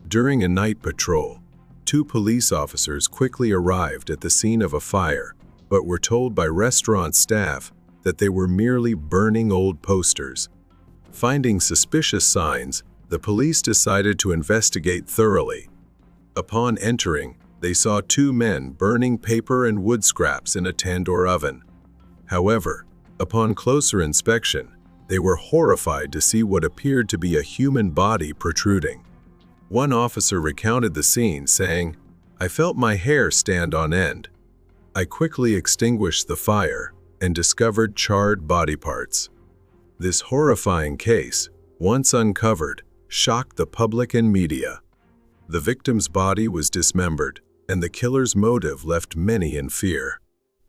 During a night patrol, two police officers quickly arrived at the scene of a fire, but were told by restaurant staff that they were merely burning old posters. Finding suspicious signs, the police decided to investigate thoroughly. Upon entering, they saw two men burning paper and wood scraps in a tandoor oven. However, upon closer inspection, they were horrified to see what appeared to be a human body protruding. One officer recounted the scene, saying, "I felt my hair stand on end. I quickly extinguished the fire and discovered charred body parts." This horrifying case, once uncovered, shocked the public and media. The victim's body was dismembered, and the killer's motive left many in fear.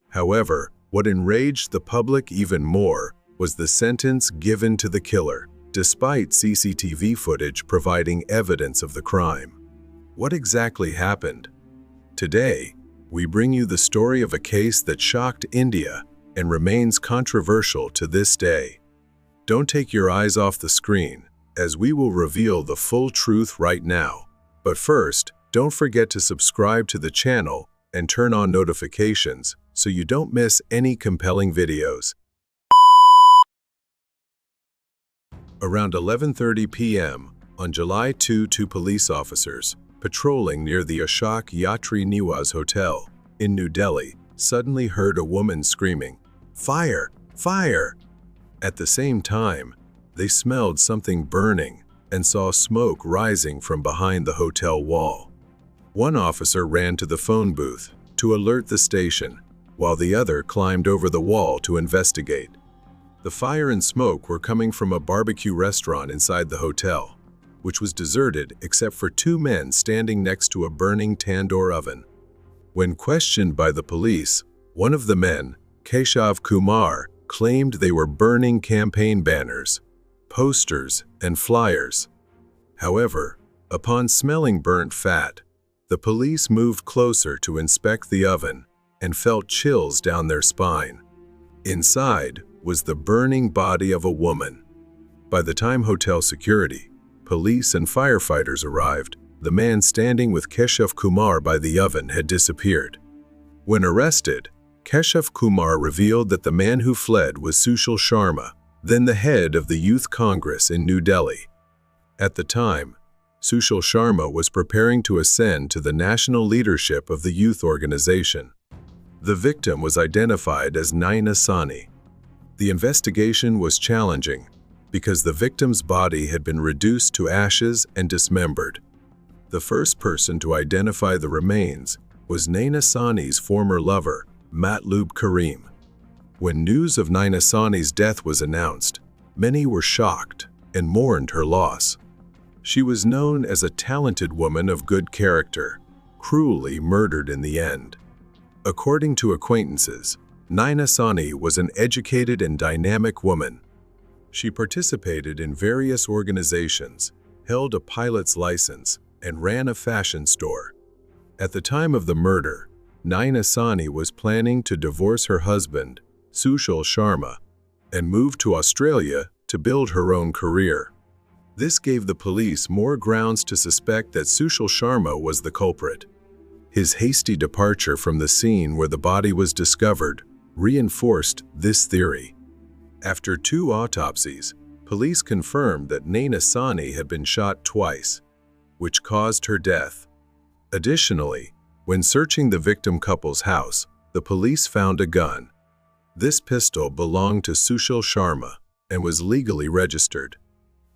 However, what enraged the public even more was the sentence given to the killer, despite CCTV footage providing evidence of the crime. What exactly happened? Today, we bring you the story of a case that shocked India and remains controversial to this day. Don't take your eyes off the screen, as we will reveal the full truth right now. But first, don't forget to subscribe to the channel and turn on notifications so you don't miss any compelling videos. Around 11:30 p.m. on July 2, two police officers, patrolling near the Ashok Yatri Niwas Hotel in New Delhi, suddenly heard a woman screaming, "Fire! Fire!" At the same time, they smelled something burning and saw smoke rising from behind the hotel wall. One officer ran to the phone booth to alert the station, while the other climbed over the wall to investigate. The fire and smoke were coming from a barbecue restaurant inside the hotel, which was deserted except for two men standing next to a burning tandoor oven. When questioned by the police, one of the men, Keshav Kumar, claimed they were burning campaign banners, posters, and flyers. However, upon smelling burnt fat, the police moved closer to inspect the oven and felt chills down their spine. Inside was the burning body of a woman. By the time hotel security, police, and firefighters arrived, the man standing with Keshav Kumar by the oven had disappeared. When arrested, Keshav Kumar revealed that the man who fled was Sushil Sharma, then the head of the Youth Congress in New Delhi. At the time, Sushil Sharma was preparing to ascend to the national leadership of the youth organization. The victim was identified as Naina Sani. The investigation was challenging because the victim's body had been reduced to ashes and dismembered. The first person to identify the remains was Naina Sani's former lover, Matlub Karim. When news of Naina Sani's death was announced, many were shocked and mourned her loss. She was known as a talented woman of good character, cruelly murdered in the end. According to acquaintances, Naina Sani was an educated and dynamic woman. She participated in various organizations, held a pilot's license, and ran a fashion store. At the time of the murder, Naina Sani was planning to divorce her husband, Sushil Sharma, and move to Australia to build her own career. This gave the police more grounds to suspect that Sushil Sharma was the culprit. His hasty departure from the scene where the body was discovered reinforced this theory. After two autopsies, police confirmed that Naina Sani had been shot twice, which caused her death. Additionally, when searching the victim couple's house, the police found a gun. This pistol belonged to Sushil Sharma and was legally registered.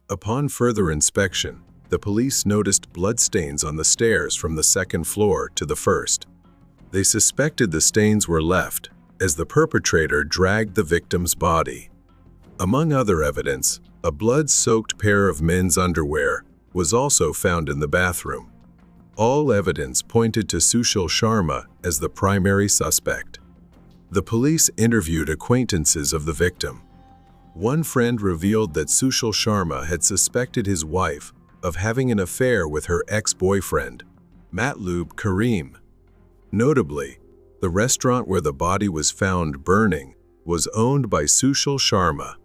Upon further inspection, the police noticed bloodstains on the stairs from the second floor to the first. They suspected the stains were left as the perpetrator dragged the victim's body. Among other evidence, a blood-soaked pair of men's underwear was also found in the bathroom. All evidence pointed to Sushil Sharma as the primary suspect. The police interviewed acquaintances of the victim. One friend revealed that Sushil Sharma had suspected his wife of having an affair with her ex-boyfriend, Matlub Karim. Notably, the restaurant where the body was found burning was owned by Sushil Sharma,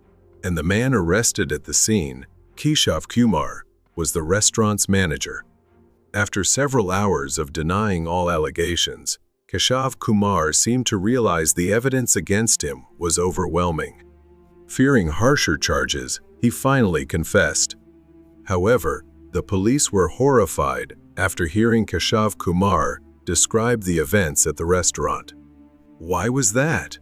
and the man arrested at the scene, Keshav Kumar, was the restaurant's manager. After several hours of denying all allegations, Keshav Kumar seemed to realize the evidence against him was overwhelming. Fearing harsher charges, he finally confessed. However, the police were horrified after hearing Keshav Kumar describe the events at the restaurant. Why was that?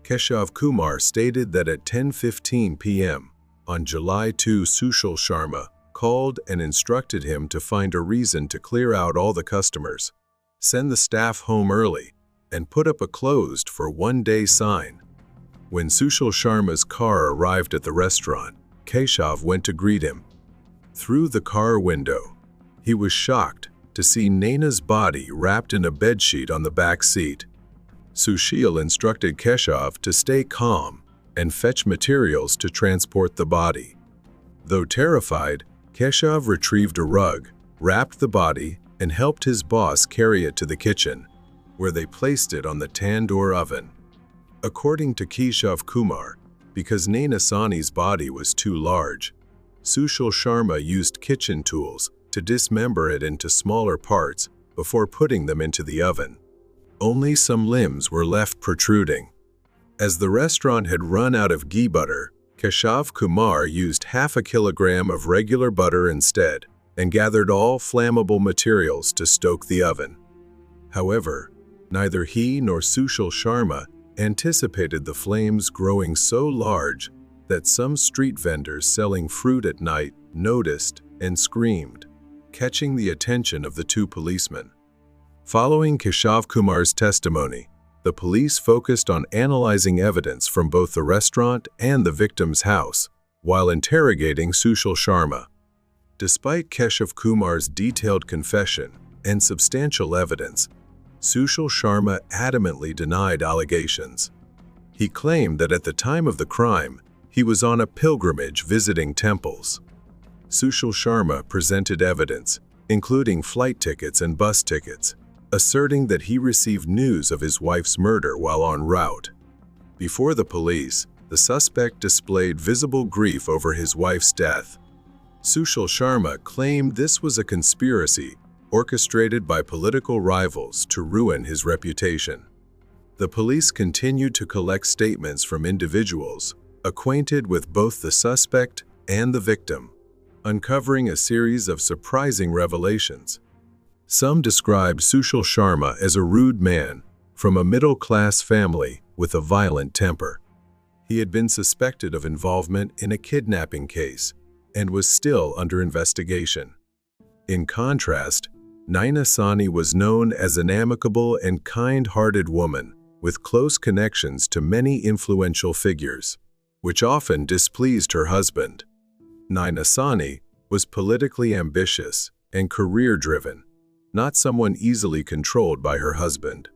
Keshav Kumar stated that at 10:15 p.m. on July 2, Sushil Sharma called and instructed him to find a reason to clear out all the customers, send the staff home early, and put up a closed for one day sign. When Sushil Sharma's car arrived at the restaurant, Keshav went to greet him. Through the car window, he was shocked to see Naina's body wrapped in a bedsheet on the back seat. Sushil instructed Keshav to stay calm and fetch materials to transport the body. Though terrified, Keshav retrieved a rug, wrapped the body, and helped his boss carry it to the kitchen, where they placed it on the Tandoor Oven. According to Keshav Kumar, because Naina Sawhney's body was too large, Sushil Sharma used kitchen tools to dismember it into smaller parts before putting them into the oven. Only some limbs were left protruding. As the restaurant had run out of ghee butter, Keshav Kumar used half a kilogram of regular butter instead and gathered all flammable materials to stoke the oven. However, neither he nor Sushil Sharma anticipated the flames growing so large that some street vendors selling fruit at night noticed and screamed, catching the attention of the two policemen. Following Keshav Kumar's testimony, the police focused on analyzing evidence from both the restaurant and the victim's house while interrogating Sushil Sharma. Despite Keshav Kumar's detailed confession and substantial evidence, Sushil Sharma adamantly denied allegations. He claimed that at the time of the crime, he was on a pilgrimage visiting temples. Sushil Sharma presented evidence, including flight tickets and bus tickets, asserting that he received news of his wife's murder while en route. Before the police, the suspect displayed visible grief over his wife's death. Sushil Sharma claimed this was a conspiracy orchestrated by political rivals to ruin his reputation. The police continued to collect statements from individuals acquainted with both the suspect and the victim, uncovering a series of surprising revelations. Some described Sushil Sharma as a rude man from a middle-class family with a violent temper. He had been suspected of involvement in a kidnapping case and was still under investigation. In contrast, Naina Sawhney was known as an amicable and kind-hearted woman with close connections to many influential figures, which often displeased her husband. Naina Sawhney was politically ambitious and career-driven, not someone easily controlled by her husband.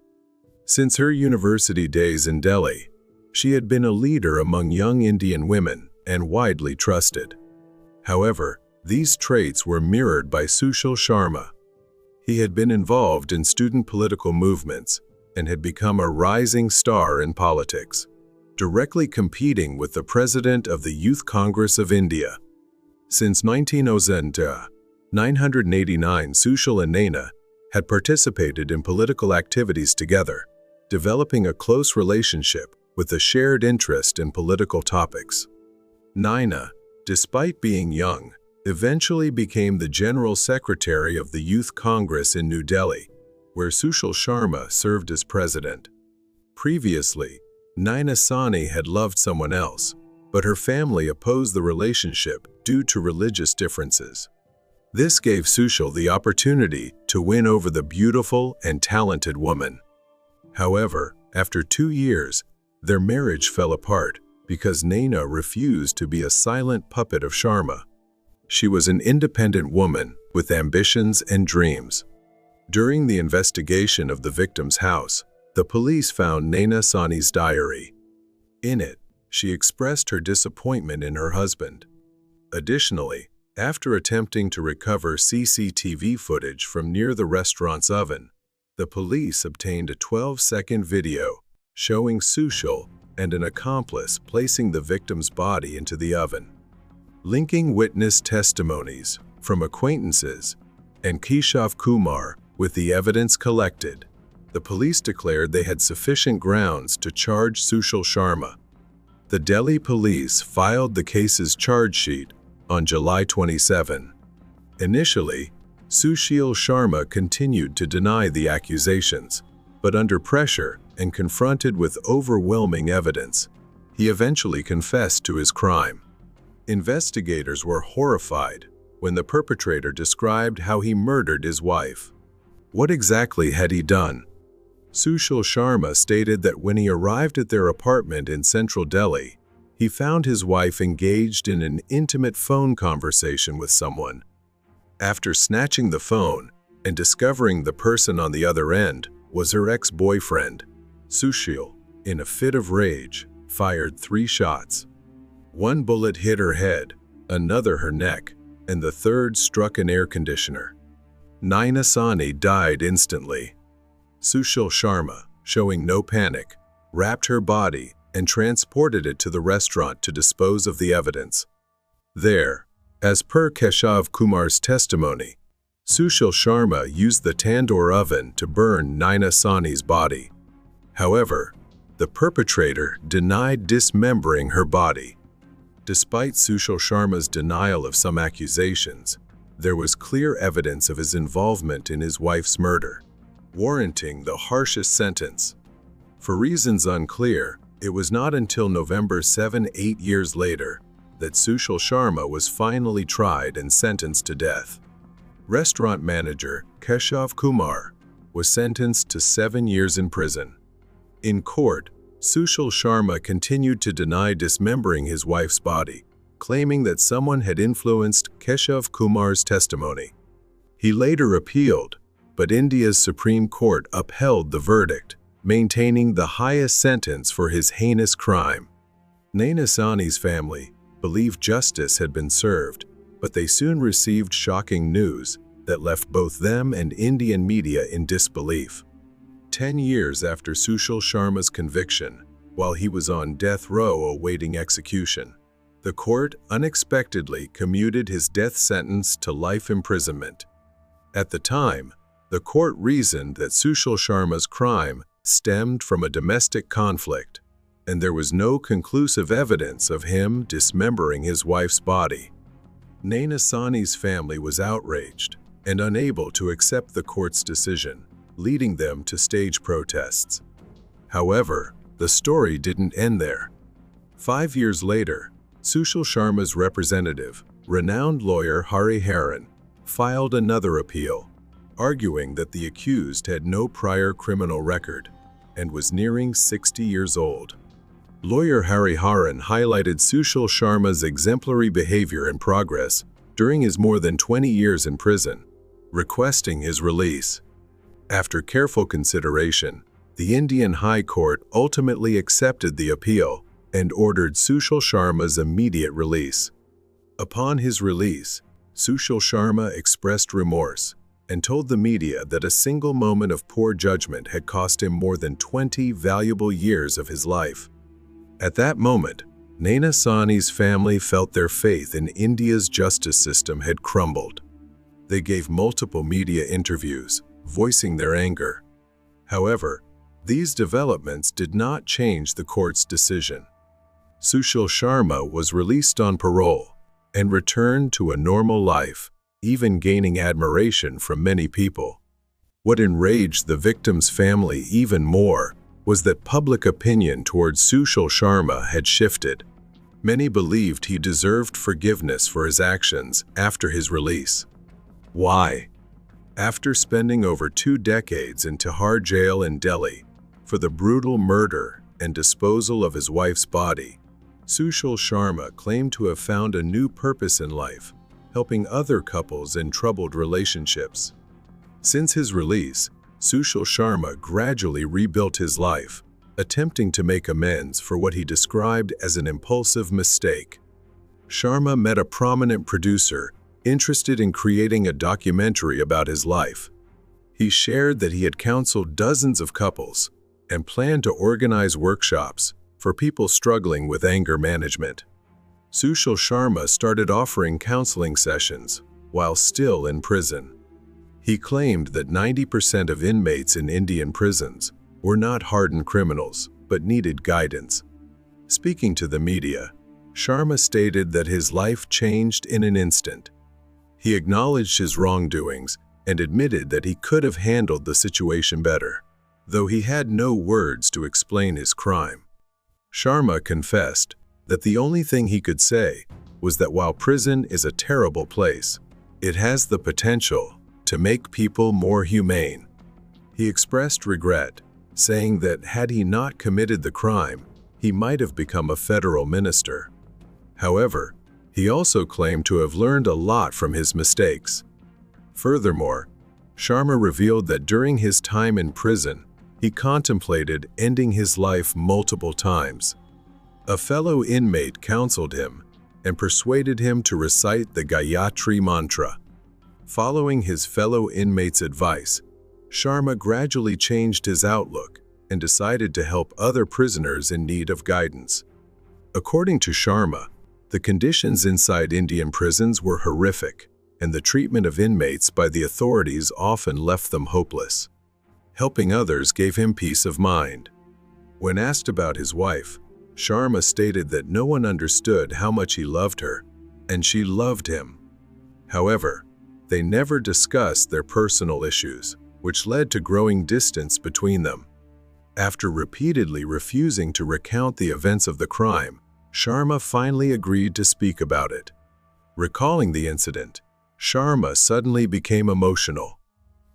Since her university days in Delhi, she had been a leader among young Indian women and widely trusted. However, these traits were mirrored by Sushil Sharma. He had been involved in student political movements and had become a rising star in politics, directly competing with the president of the Youth Congress of India. Since 1989, Sushil and Naina had participated in political activities together, developing a close relationship with a shared interest in political topics. Naina, despite being young, eventually became the General Secretary of the Youth Congress in New Delhi, where Sushil Sharma served as president. Previously, Naina Sawhney had loved someone else, but her family opposed the relationship due to religious differences. This gave Sushil the opportunity to win over the beautiful and talented woman. However, after 2 years, their marriage fell apart because Naina refused to be a silent puppet of Sharma. She was an independent woman with ambitions and dreams. During the investigation of the victim's house, the police found Naina Sawhney's diary. In it, she expressed her disappointment in her husband. Additionally, after attempting to recover CCTV footage from near the restaurant's oven, the police obtained a 12-second video showing Sushil and an accomplice placing the victim's body into the oven. Linking witness testimonies from acquaintances, and Keshav Kumar with the evidence collected. The police declared they had sufficient grounds to charge Sushil Sharma. The Delhi police filed the case's charge sheet on July 27. Initially, Sushil Sharma continued to deny the accusations, but under pressure and confronted with overwhelming evidence, he eventually confessed to his crime. Investigators were horrified when the perpetrator described how he murdered his wife. What exactly had he done? Sushil Sharma stated that when he arrived at their apartment in central Delhi, he found his wife engaged in an intimate phone conversation with someone. After snatching the phone and discovering the person on the other end was her ex-boyfriend, Sushil, in a fit of rage, fired 3 shots. One bullet hit her head, another her neck, and the third struck an air conditioner. Naina Sahni died instantly. Sushil Sharma, showing no panic, wrapped her body and transported it to the restaurant to dispose of the evidence. There, as per Keshav Kumar's testimony, Sushil Sharma used the Tandoor Oven to burn Naina Sahni's body. However, the perpetrator denied dismembering her body. Despite Sushil Sharma's denial of some accusations, there was clear evidence of his involvement in his wife's murder, warranting the harshest sentence. For reasons unclear, it was not until November 7, 8 years later, that Sushil Sharma was finally tried and sentenced to death. Restaurant manager Keshav Kumar was sentenced to 7 years in prison. In court, Sushil Sharma continued to deny dismembering his wife's body, claiming that someone had influenced Keshav Kumar's testimony. He later appealed, but India's Supreme Court upheld the verdict, maintaining the highest sentence for his heinous crime. Naina Sahni's family believed justice had been served, but they soon received shocking news that left both them and Indian media in disbelief. 10 years after Sushil Sharma's conviction, while he was on death row awaiting execution, the court unexpectedly commuted his death sentence to life imprisonment. At the time, the court reasoned that Sushil Sharma's crime stemmed from a domestic conflict, and there was no conclusive evidence of him dismembering his wife's body. Naina Sahni's family was outraged and unable to accept the court's decision, leading them to stage protests. However, the story didn't end there. 5 years later, Sushil Sharma's representative, renowned lawyer Hari Haran, filed another appeal, arguing that the accused had no prior criminal record and was nearing 60 years old. Lawyer Hari Haran highlighted Sushil Sharma's exemplary behavior and progress during his more than 20 years in prison, requesting his release. After careful consideration, the Indian High Court ultimately accepted the appeal and ordered Sushil Sharma's immediate release. Upon his release, Sushil Sharma expressed remorse and told the media that a single moment of poor judgment had cost him more than 20 valuable years of his life. At that moment, Naina Sahni's family felt their faith in India's justice system had crumbled. They gave multiple media interviews, voicing their anger. However, these developments did not change the court's decision. Sushil Sharma was released on parole and returned to a normal life, even gaining admiration from many people. What enraged the victim's family even more was that public opinion towards Sushil Sharma had shifted. Many believed he deserved forgiveness for his actions after his release. Why? After spending over 2 decades in Tihar jail in Delhi for the brutal murder and disposal of his wife's body, Sushil Sharma claimed to have found a new purpose in life, helping other couples in troubled relationships. Since his release, Sushil Sharma gradually rebuilt his life, attempting to make amends for what he described as an impulsive mistake. Sharma met a prominent producer interested in creating a documentary about his life. He shared that he had counseled dozens of couples and planned to organize workshops for people struggling with anger management. Sushil Sharma started offering counseling sessions while still in prison. He claimed that 90% of inmates in Indian prisons were not hardened criminals, but needed guidance. Speaking to the media, Sharma stated that his life changed in an instant. He acknowledged his wrongdoings and admitted that he could have handled the situation better, though he had no words to explain his crime. Sharma confessed that the only thing he could say was that while prison is a terrible place, it has the potential to make people more humane. He expressed regret, saying that had he not committed the crime, he might have become a federal minister. However, he also claimed to have learned a lot from his mistakes. Furthermore, Sharma revealed that during his time in prison, he contemplated ending his life multiple times. A fellow inmate counseled him and persuaded him to recite the Gayatri mantra. Following his fellow inmates' advice, Sharma gradually changed his outlook and decided to help other prisoners in need of guidance. According to Sharma, the conditions inside Indian prisons were horrific, and the treatment of inmates by the authorities often left them hopeless. Helping others gave him peace of mind. When asked about his wife, Sharma stated that no one understood how much he loved her, and she loved him. However, they never discussed their personal issues, which led to growing distance between them. After repeatedly refusing to recount the events of the crime, Sharma finally agreed to speak about it. Recalling the incident, Sharma suddenly became emotional.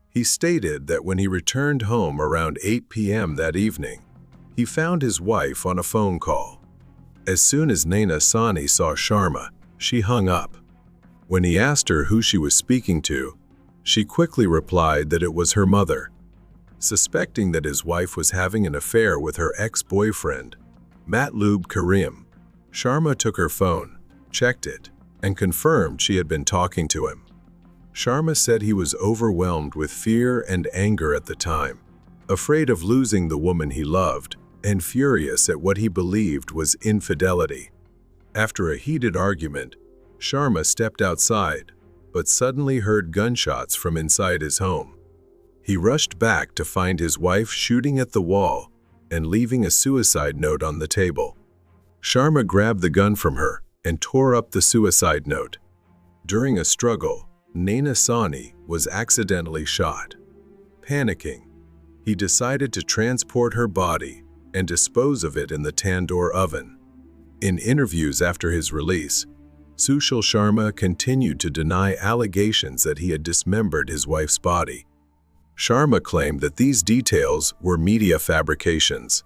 He stated that when he returned home around 8 p.m. that evening, he found his wife on a phone call. As soon as Naina Sani saw Sharma, she hung up. When he asked her who she was speaking to, she quickly replied that it was her mother. Suspecting that his wife was having an affair with her ex-boyfriend, Matlub Karim, Sharma took her phone, checked it, and confirmed she had been talking to him. Sharma said he was overwhelmed with fear and anger at the time, afraid of losing the woman he loved, and furious at what he believed was infidelity. After a heated argument, Sharma stepped outside, but suddenly heard gunshots from inside his home. He rushed back to find his wife shooting at the wall and leaving a suicide note on the table. Sharma grabbed the gun from her and tore up the suicide note. During a struggle, Naina Sani was accidentally shot. Panicking, he decided to transport her body and dispose of it in the Tandoor Oven. In interviews after his release, Sushil Sharma continued to deny allegations that he had dismembered his wife's body. Sharma claimed that these details were media fabrications.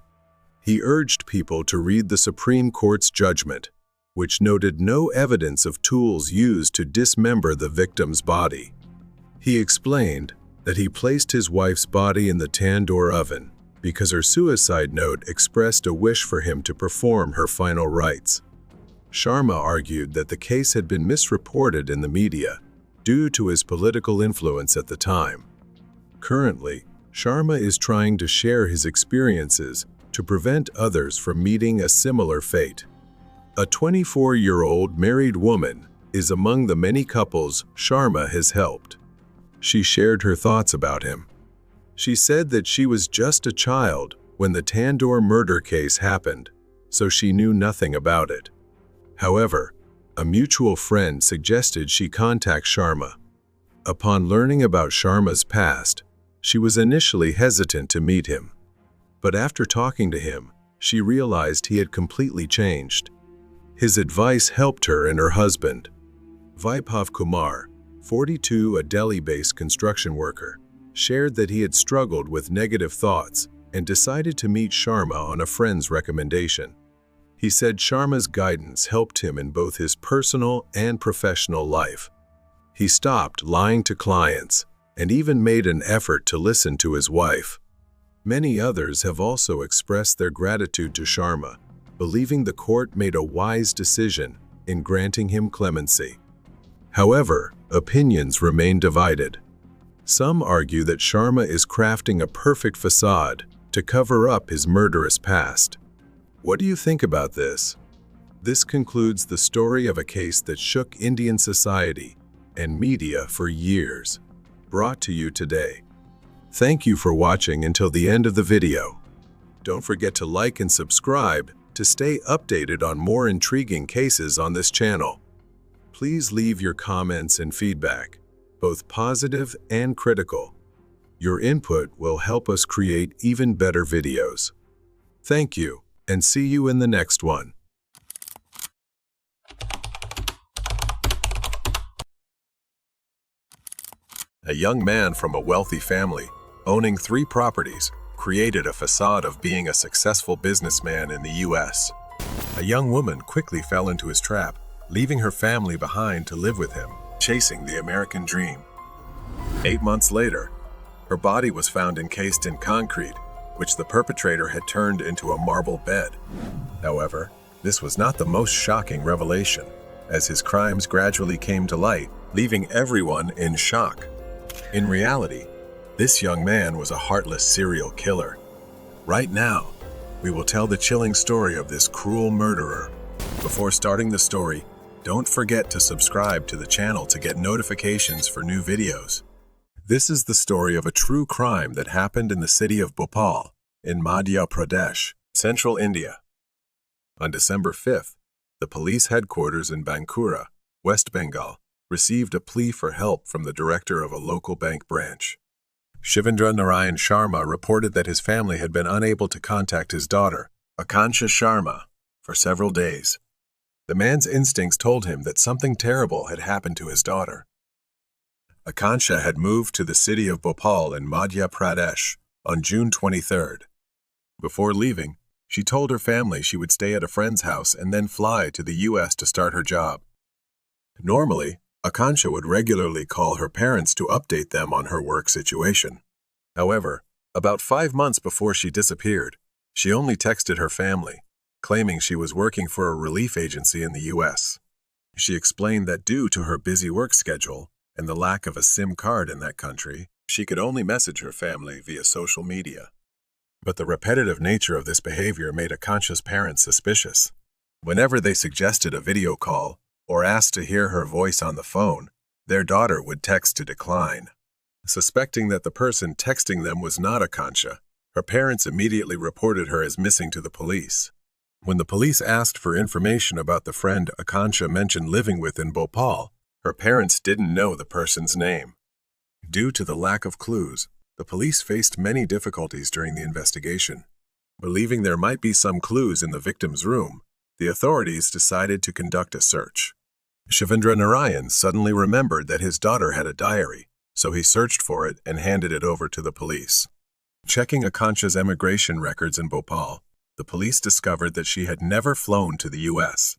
He urged people to read the Supreme Court's judgment, which noted no evidence of tools used to dismember the victim's body. He explained that he placed his wife's body in the Tandoor Oven because her suicide note expressed a wish for him to perform her final rites. Sharma argued that the case had been misreported in the media due to his political influence at the time. Currently, Sharma is trying to share his experiences to prevent others from meeting a similar fate. A 24-year-old married woman is among the many couples Sharma has helped. She shared her thoughts about him. She said that she was just a child when the Tandoor murder case happened, so she knew nothing about it. However, a mutual friend suggested she contact Sharma. Upon learning about Sharma's past, she was initially hesitant to meet him. But after talking to him, she realized he had completely changed. His advice helped her and her husband. Vaibhav Kumar, 42, a Delhi-based construction worker, shared that he had struggled with negative thoughts and decided to meet Sharma on a friend's recommendation. He said Sharma's guidance helped him in both his personal and professional life. He stopped lying to clients and even made an effort to listen to his wife. Many others have also expressed their gratitude to Sharma, believing the court made a wise decision in granting him clemency. However, opinions remain divided. Some argue that Sharma is crafting a perfect facade to cover up his murderous past. What do you think about this? This concludes the story of a case that shook Indian society and media for years. brought to you today. Thank you for watching until the end of the video. Don't forget to like and subscribe to stay updated on more intriguing cases on this channel. Please leave your comments and feedback, both positive and critical. Your input will help us create even better videos. Thank you, and see you in the next one. A young man from a wealthy family, owning 3 properties, created a facade of being a successful businessman in the U.S. A young woman quickly fell into his trap, leaving her family behind to live with him, chasing the American dream. 8 months later, her body was found encased in concrete, which the perpetrator had turned into a marble bed. However, this was not the most shocking revelation, as his crimes gradually came to light, leaving everyone in shock. In reality, this young man was a heartless serial killer. Right now, we will tell the chilling story of this cruel murderer. Before starting the story, don't forget to subscribe to the channel to get notifications for new videos. This is the story of a true crime that happened in the city of Bhopal, in Madhya Pradesh, central India. On December 5th, the police headquarters in Bankura, West Bengal, received a plea for help from the director of a local bank branch. Shivendra Narayan Sharma reported that his family had been unable to contact his daughter, Akansha Sharma, for several days. The man's instincts told him that something terrible had happened to his daughter. Akansha had moved to the city of Bhopal in Madhya Pradesh on June 23rd. Before leaving, she told her family she would stay at a friend's house and then fly to the U.S. to start her job. Normally, Akansha would regularly call her parents to update them on her work situation. However, about 5 months before she disappeared, she only texted her family, claiming she was working for a relief agency in the U.S. She explained that due to her busy work schedule and the lack of a SIM card in that country, she could only message her family via social media. But the repetitive nature of this behavior made Akansha's parents suspicious. Whenever they suggested a video call or asked to hear her voice on the phone, their daughter would text to decline. Suspecting that the person texting them was not Akansha, her parents immediately reported her as missing to the police. When the police asked for information about the friend Akansha mentioned living with in Bhopal, her parents didn't know the person's name. Due to the lack of clues, the police faced many difficulties during the investigation. Believing there might be some clues in the victim's room, the authorities decided to conduct a search. Shivendra Narayan suddenly remembered that his daughter had a diary, so he searched for it and handed it over to the police. Checking Akansha's immigration records in Bhopal, the police discovered that she had never flown to the U.S.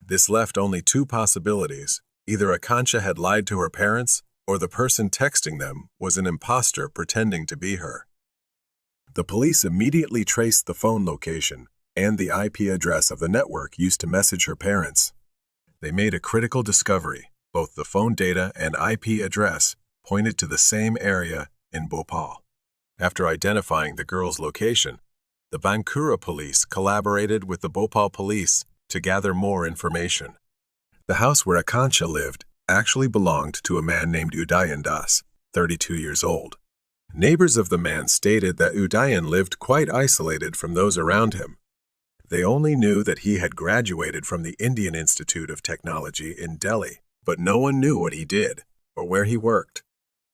This left only 2 possibilities. Either Akansha had lied to her parents, or the person texting them was an imposter pretending to be her. The police immediately traced the phone location and the IP address of the network used to message her parents. They made a critical discovery. Both the phone data and IP address pointed to the same area in Bhopal. After identifying the girl's location, the Bankura police collaborated with the Bhopal police to gather more information. The house where Akansha lived actually belonged to a man named Udayan Das, 32 years old. Neighbors of the man stated that Udayan lived quite isolated from those around him. They only knew that he had graduated from the Indian Institute of Technology in Delhi, but no one knew what he did or where he worked.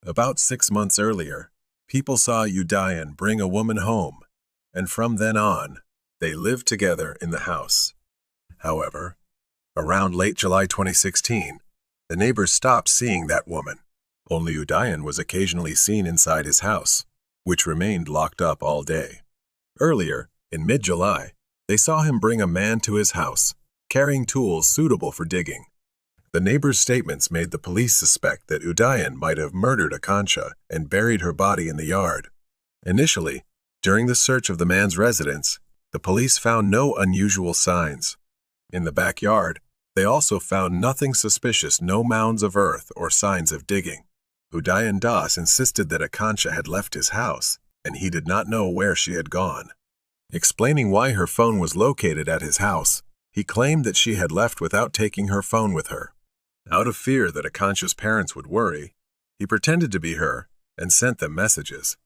About 6 months earlier, people saw Udayan bring a woman home, and from then on, they lived together in the house. However, around late July 2016, the neighbors stopped seeing that woman. Only Udayan was occasionally seen inside his house, which remained locked up all day. Earlier, in mid-July, they saw him bring a man to his house, carrying tools suitable for digging. The neighbors' statements made the police suspect that Udayan might have murdered Akansha and buried her body in the yard. Initially, during the search of the man's residence, the police found no unusual signs. In the backyard, they also found nothing suspicious, no mounds of earth or signs of digging. Udayan Das insisted that Akansha had left his house, and he did not know where she had gone. Explaining why her phone was located at his house, he claimed that she had left without taking her phone with her. Out of fear that Akansha's parents would worry, He pretended to be her and sent them messages.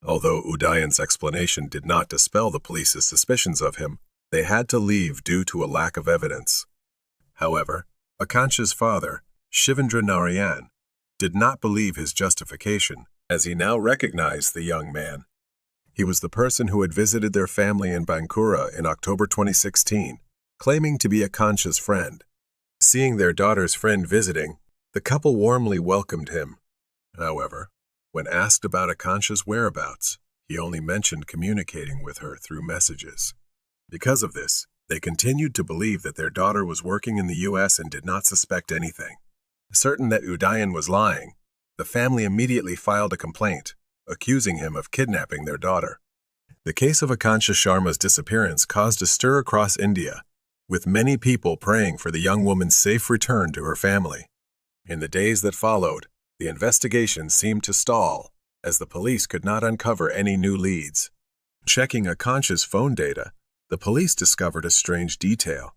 Although Udayan's explanation did not dispel the police's suspicions of him, they had to leave due to a lack of evidence. However, Akanksha's father, Shivendra Narayan, did not believe his justification, as he now recognized the young man. He was the person who had visited their family in Bankura in October 2016, claiming to be Akanksha's friend. Seeing their daughter's friend visiting, the couple warmly welcomed him. However, when asked about Akanksha's whereabouts, he only mentioned communicating with her through messages. Because of this, they continued to believe that their daughter was working in the U.S. and did not suspect anything. Certain that Udayan was lying, the family immediately filed a complaint, accusing him of kidnapping their daughter. The case of Akanksha Sharma's disappearance caused a stir across India, with many people praying for the young woman's safe return to her family. In the days that followed, the investigation seemed to stall, as the police could not uncover any new leads. Checking Akanksha's phone data, the police discovered a strange detail.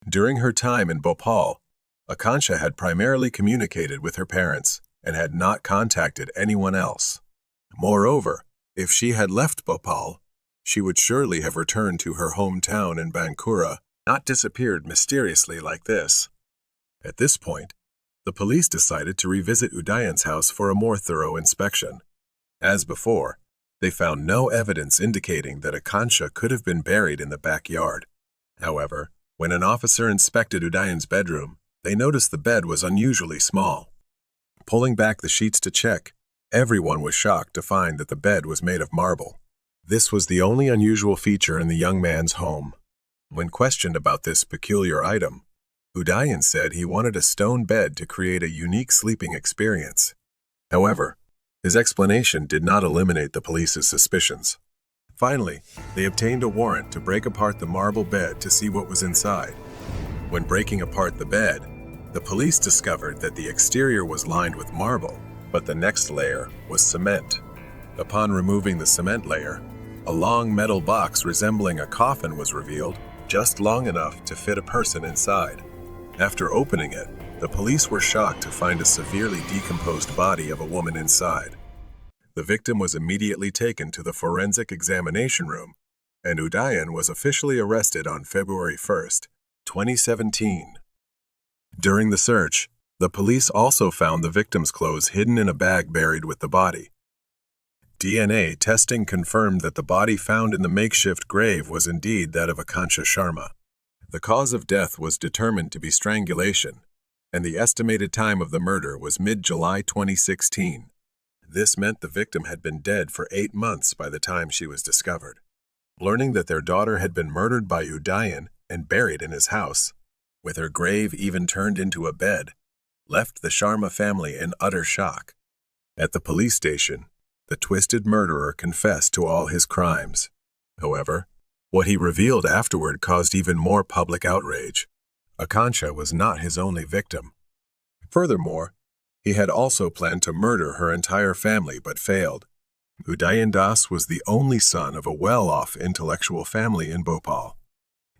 During her time in Bhopal, Akanksha had primarily communicated with her parents and had not contacted anyone else. Moreover, if she had left Bhopal, she would surely have returned to her hometown in Bankura, not disappeared mysteriously like this. At this point, the police decided to revisit Udayan's house for a more thorough inspection. As before, they found no evidence indicating that Akanksha could have been buried in the backyard. However, when an officer inspected Udayan's bedroom, they noticed the bed was unusually small. Pulling back the sheets to check, everyone was shocked to find that the bed was made of marble. This was the only unusual feature in the young man's home. When questioned about this peculiar item, Udayan said he wanted a stone bed to create a unique sleeping experience. However, his explanation did not eliminate the police's suspicions. Finally, they obtained a warrant to break apart the marble bed to see what was inside. When breaking apart the bed, the police discovered that the exterior was lined with marble, but the next layer was cement. Upon removing the cement layer, a long metal box resembling a coffin was revealed, just long enough to fit a person inside. After opening it, the police were shocked to find a severely decomposed body of a woman inside. The victim was immediately taken to the forensic examination room, and Udayan was officially arrested on February 1, 2017. During the search, the police also found the victim's clothes hidden in a bag buried with the body. DNA testing confirmed that the body found in the makeshift grave was indeed that of Akanksha Sharma. The cause of death was determined to be strangulation, and the estimated time of the murder was mid-July 2016. This meant the victim had been dead for 8 months by the time she was discovered. Learning that their daughter had been murdered by Udayan and buried in his house, with her grave even turned into a bed, left the Sharma family in utter shock. At the police station, the twisted murderer confessed to all his crimes. However, what he revealed afterward caused even more public outrage. Akanksha was not his only victim. Furthermore, he had also planned to murder her entire family but failed. Udayan Das was the only son of a well-off intellectual family in Bhopal.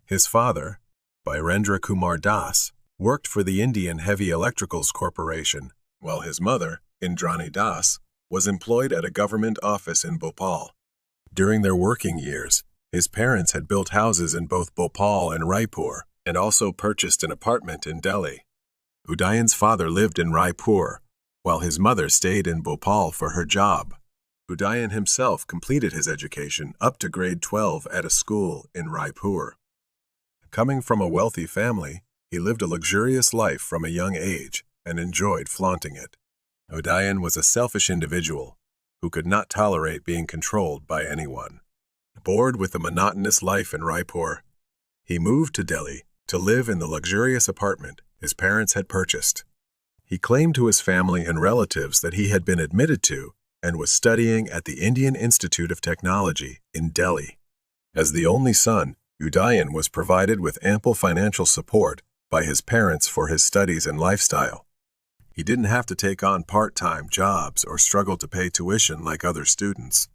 His father, Birendra Kumar Das, worked for the Indian Heavy Electricals Corporation, while his mother, Indrani Das, was employed at a government office in Bhopal. During their working years, his parents had built houses in both Bhopal and Raipur, and also purchased an apartment in Delhi. Udayan's father lived in Raipur, while his mother stayed in Bhopal for her job. Udayan himself completed his education up to grade 12 at a school in Raipur. Coming from a wealthy family, he lived a luxurious life from a young age and enjoyed flaunting it. Udayan was a selfish individual who could not tolerate being controlled by anyone. Bored with the monotonous life in Raipur, he moved to Delhi to live in the luxurious apartment his parents had purchased. He claimed to his family and relatives that he had been admitted to and was studying at the Indian Institute of Technology in Delhi. As the only son, Udayan was provided with ample financial support by his parents for his studies and lifestyle. He didn't have to take on part-time jobs or struggle to pay tuition like other students.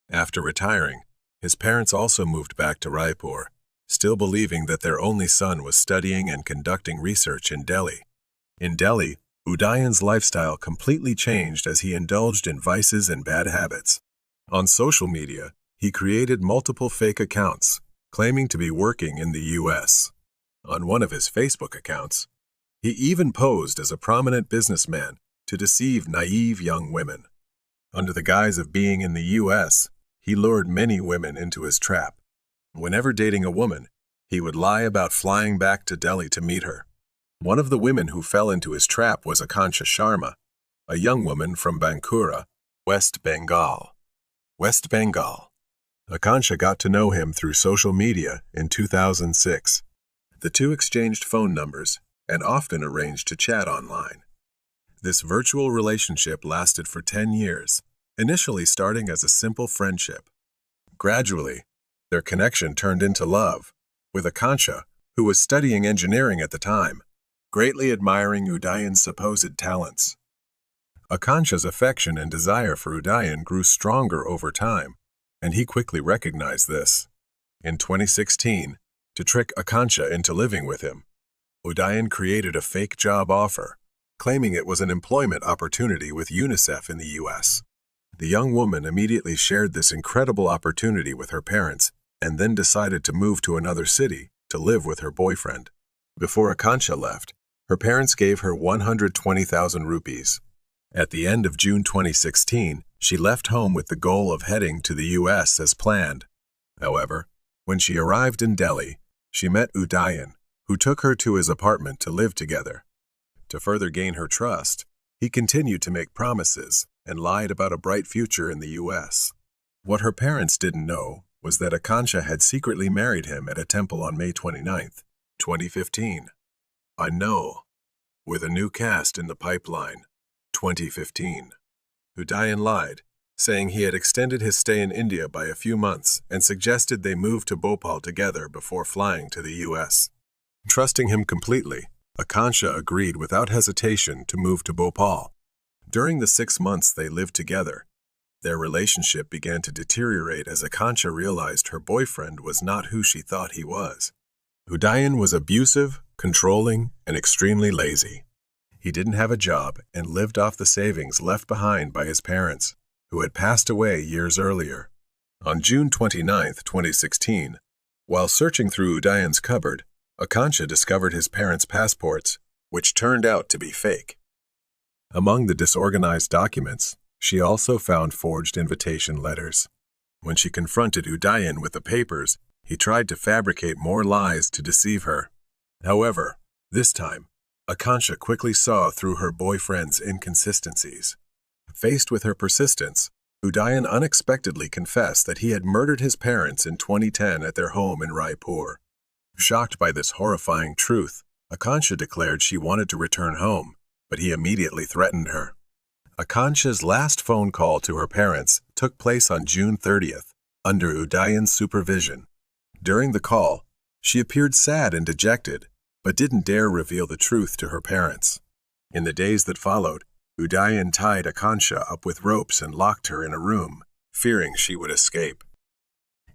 After retiring, his parents also moved back to Raipur, still believing that their only son was studying and conducting research in Delhi. In Delhi, Udayan's lifestyle completely changed as he indulged in vices and bad habits. On social media, he created multiple fake accounts, claiming to be working in the U.S. On one of his Facebook accounts, he even posed as a prominent businessman to deceive naive young women. Under the guise of being in the U.S., he lured many women into his trap. Whenever dating a woman, he would lie about flying back to Delhi to meet her. One of the women who fell into his trap was Akansha Sharma, a young woman from Bankura, West Bengal. Akansha got to know him through social media in 2006. The two exchanged phone numbers and often arranged to chat online. This virtual relationship lasted for 10 years, initially starting as a simple friendship. Gradually, their connection turned into love, with Akansha, who was studying engineering at the time, greatly admiring Udayan's supposed talents. Akansha's affection and desire for Udayan grew stronger over time, and he quickly recognized this. In 2016, to trick Akansha into living with him, Udayan created a fake job offer, claiming it was an employment opportunity with UNICEF in the U.S. The young woman immediately shared this incredible opportunity with her parents and then decided to move to another city to live with her boyfriend. Before Akansha left, her parents gave her 120,000 rupees. At the end of June 2016, she left home with the goal of heading to the U.S. as planned. However, when she arrived in Delhi, she met Udayan, who took her to his apartment to live together. To further gain her trust, he continued to make promises and lied about a bright future in the U.S. What her parents didn't know was that Akansha had secretly married him at a temple on May 29, 2015. I Know, with a new cast in the pipeline, 2015. Udayan lied, saying he had extended his stay in India by a few months and suggested they move to Bhopal together before flying to the U.S. Trusting him completely, Akansha agreed without hesitation to move to Bhopal. During the 6 months they lived together, their relationship began to deteriorate as Akansha realized her boyfriend was not who she thought he was. Udayan was abusive, controlling, and extremely lazy. He didn't have a job and lived off the savings left behind by his parents, who had passed away years earlier. On June 29, 2016, while searching through Udayan's cupboard, Akansha discovered his parents' passports, which turned out to be fake. Among the disorganized documents, she also found forged invitation letters. When she confronted Udayan with the papers, he tried to fabricate more lies to deceive her. However, this time, Akansha quickly saw through her boyfriend's inconsistencies. Faced with her persistence, Udayan unexpectedly confessed that he had murdered his parents in 2010 at their home in Raipur. Shocked by this horrifying truth, Akansha declared she wanted to return home, but he immediately threatened her. Akansha's last phone call to her parents took place on June 30th, under Udayan's supervision. During the call, she appeared sad and dejected, but didn't dare reveal the truth to her parents. In the days that followed, Udayan tied Akansha up with ropes and locked her in a room, fearing she would escape.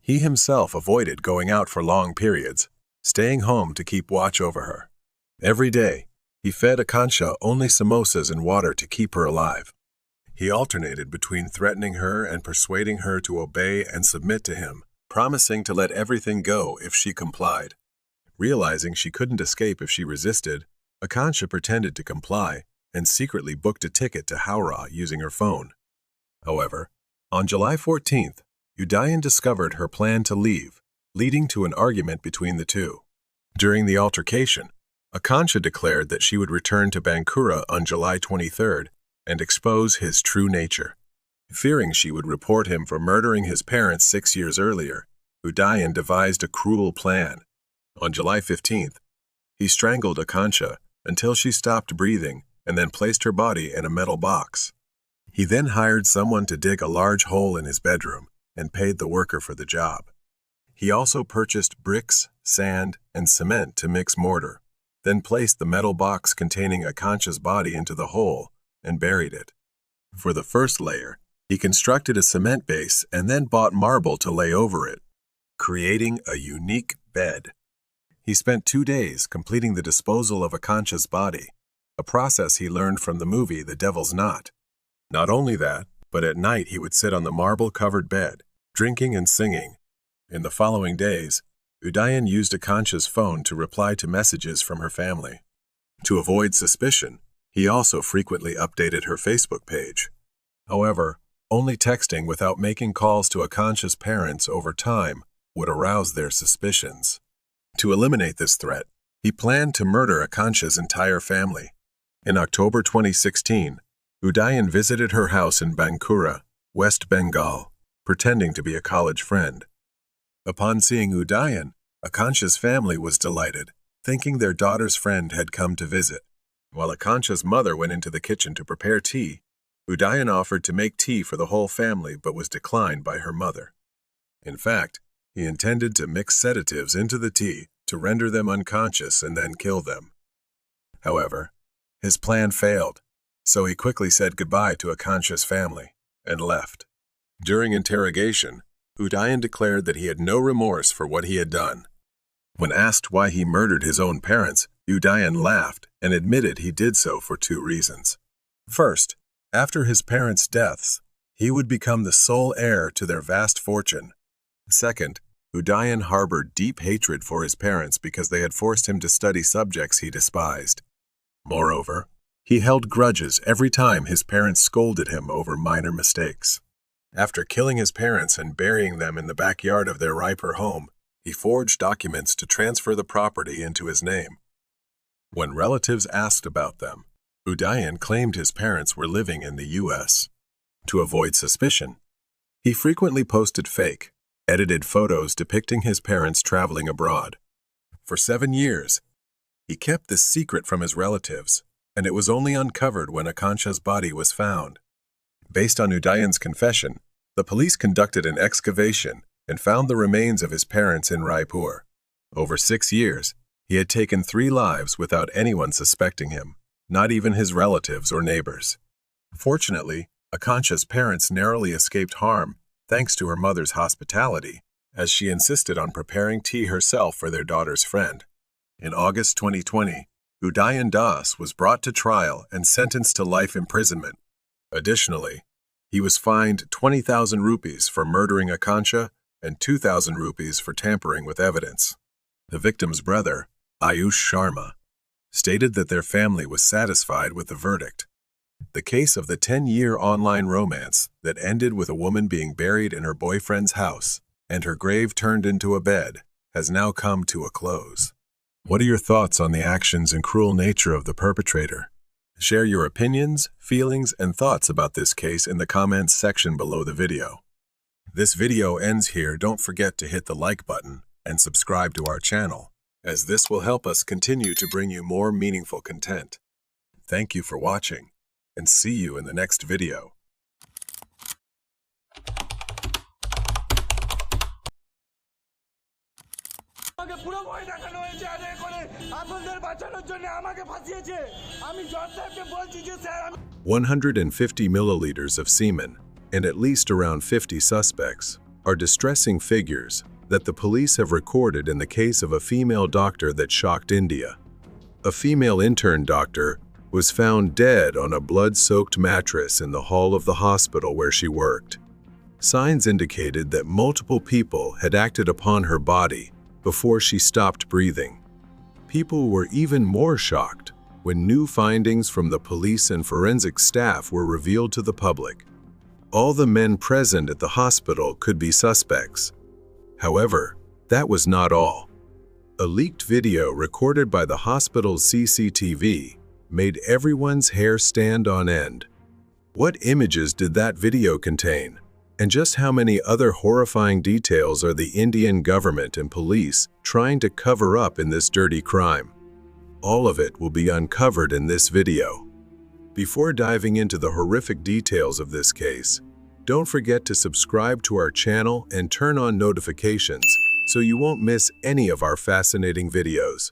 He himself avoided going out for long periods, staying home to keep watch over her. Every day, he fed Akansha only samosas and water to keep her alive. He alternated between threatening her and persuading her to obey and submit to him, promising to let everything go if she complied. Realizing she couldn't escape if she resisted, Akansha pretended to comply and secretly booked a ticket to Howrah using her phone. However, on July 14th, Udayan discovered her plan to leave, leading to an argument between the two. During the altercation, Akansha declared that she would return to Bankura on July 23rd and expose his true nature. Fearing she would report him for murdering his parents 6 years earlier, Udayan devised a cruel plan. On July 15th, he strangled Akansha until she stopped breathing and then placed her body in a metal box. He then hired someone to dig a large hole in his bedroom and paid the worker for the job. He also purchased bricks, sand, and cement to mix mortar, then placed the metal box containing Akansha's body into the hole and buried it. For the first layer, he constructed a cement base and then bought marble to lay over it, creating a unique bed. He spent 2 days completing the disposal of Akansha's body, a process he learned from the movie The Devil's Knot. Not only that, but at night he would sit on the marble-covered bed, drinking and singing. In the following days, Udayan used Akanksha's phone to reply to messages from her family. To avoid suspicion, he also frequently updated her Facebook page. However, only texting without making calls to Akanksha's parents over time would arouse their suspicions. To eliminate this threat, he planned to murder Akanksha's entire family. In October 2016, Udayan visited her house in Bankura, West Bengal, pretending to be a college friend. Upon seeing Udayan, Akanksha's family was delighted, thinking their daughter's friend had come to visit. While Akanksha's mother went into the kitchen to prepare tea, Udayan offered to make tea for the whole family but was declined by her mother. In fact, he intended to mix sedatives into the tea to render them unconscious and then kill them. However, his plan failed, so he quickly said goodbye to Akanksha's family and left. During interrogation, Udayan declared that he had no remorse for what he had done. When asked why he murdered his own parents, Udayan laughed and admitted he did so for two reasons. First, after his parents' deaths, he would become the sole heir to their vast fortune. Second, Udayan harbored deep hatred for his parents because they had forced him to study subjects he despised. Moreover, he held grudges every time his parents scolded him over minor mistakes. After killing his parents and burying them in the backyard of their Raipur home, he forged documents to transfer the property into his name. When relatives asked about them, Udayan claimed his parents were living in the U.S. To avoid suspicion, he frequently posted fake, edited photos depicting his parents traveling abroad. For 7 years, he kept this secret from his relatives, and it was only uncovered when Akanksha's body was found. Based on Udayan's confession, the police conducted an excavation and found the remains of his parents in Raipur. Over 6 years, he had taken 3 lives without anyone suspecting him, not even his relatives or neighbors. Fortunately, Akanksha's parents narrowly escaped harm thanks to her mother's hospitality, as she insisted on preparing tea herself for their daughter's friend. In August 2020, Udayan Das was brought to trial and sentenced to life imprisonment. Additionally, he was fined 20,000 rupees for murdering Akanksha and 2,000 rupees for tampering with evidence. The victim's brother, Ayush Sharma, stated that their family was satisfied with the verdict. The case of the 10-year online romance that ended with a woman being buried in her boyfriend's house and her grave turned into a bed has now come to a close. What are your thoughts on the actions and cruel nature of the perpetrator? Share your opinions, feelings, and thoughts about this case in the comments section below the video. This video ends here. Don't forget to hit the like button and subscribe to our channel, as this will help us continue to bring you more meaningful content. Thank you for watching, and see you in the next video. পুরো ভয় দেখানো হয়েছে আরে করে আপনাদের বাঁচানোর জন্য আমাকে ফাঁসিয়েছে আমি জজ সাহেবকে বলছি যে sir 150 milliliters of semen and at least around 50 suspects are distressing figures that the police have recorded in the case of a female doctor that shocked India. A female intern doctor was found dead on a blood-soaked mattress in the hall of the hospital where she worked. Signs indicated that multiple people had acted upon her body before she stopped breathing. People were even more shocked when new findings from the police and forensic staff were revealed to the public. All the men present at the hospital could be suspects. However, that was not all. A leaked video recorded by the hospital's CCTV made everyone's hair stand on end. What images did that video contain? And just how many other horrifying details are the Indian government and police trying to cover up in this dirty crime? All of it will be uncovered in this video. Before diving into the horrific details of this case, don't forget to subscribe to our channel and turn on notifications so you won't miss any of our fascinating videos.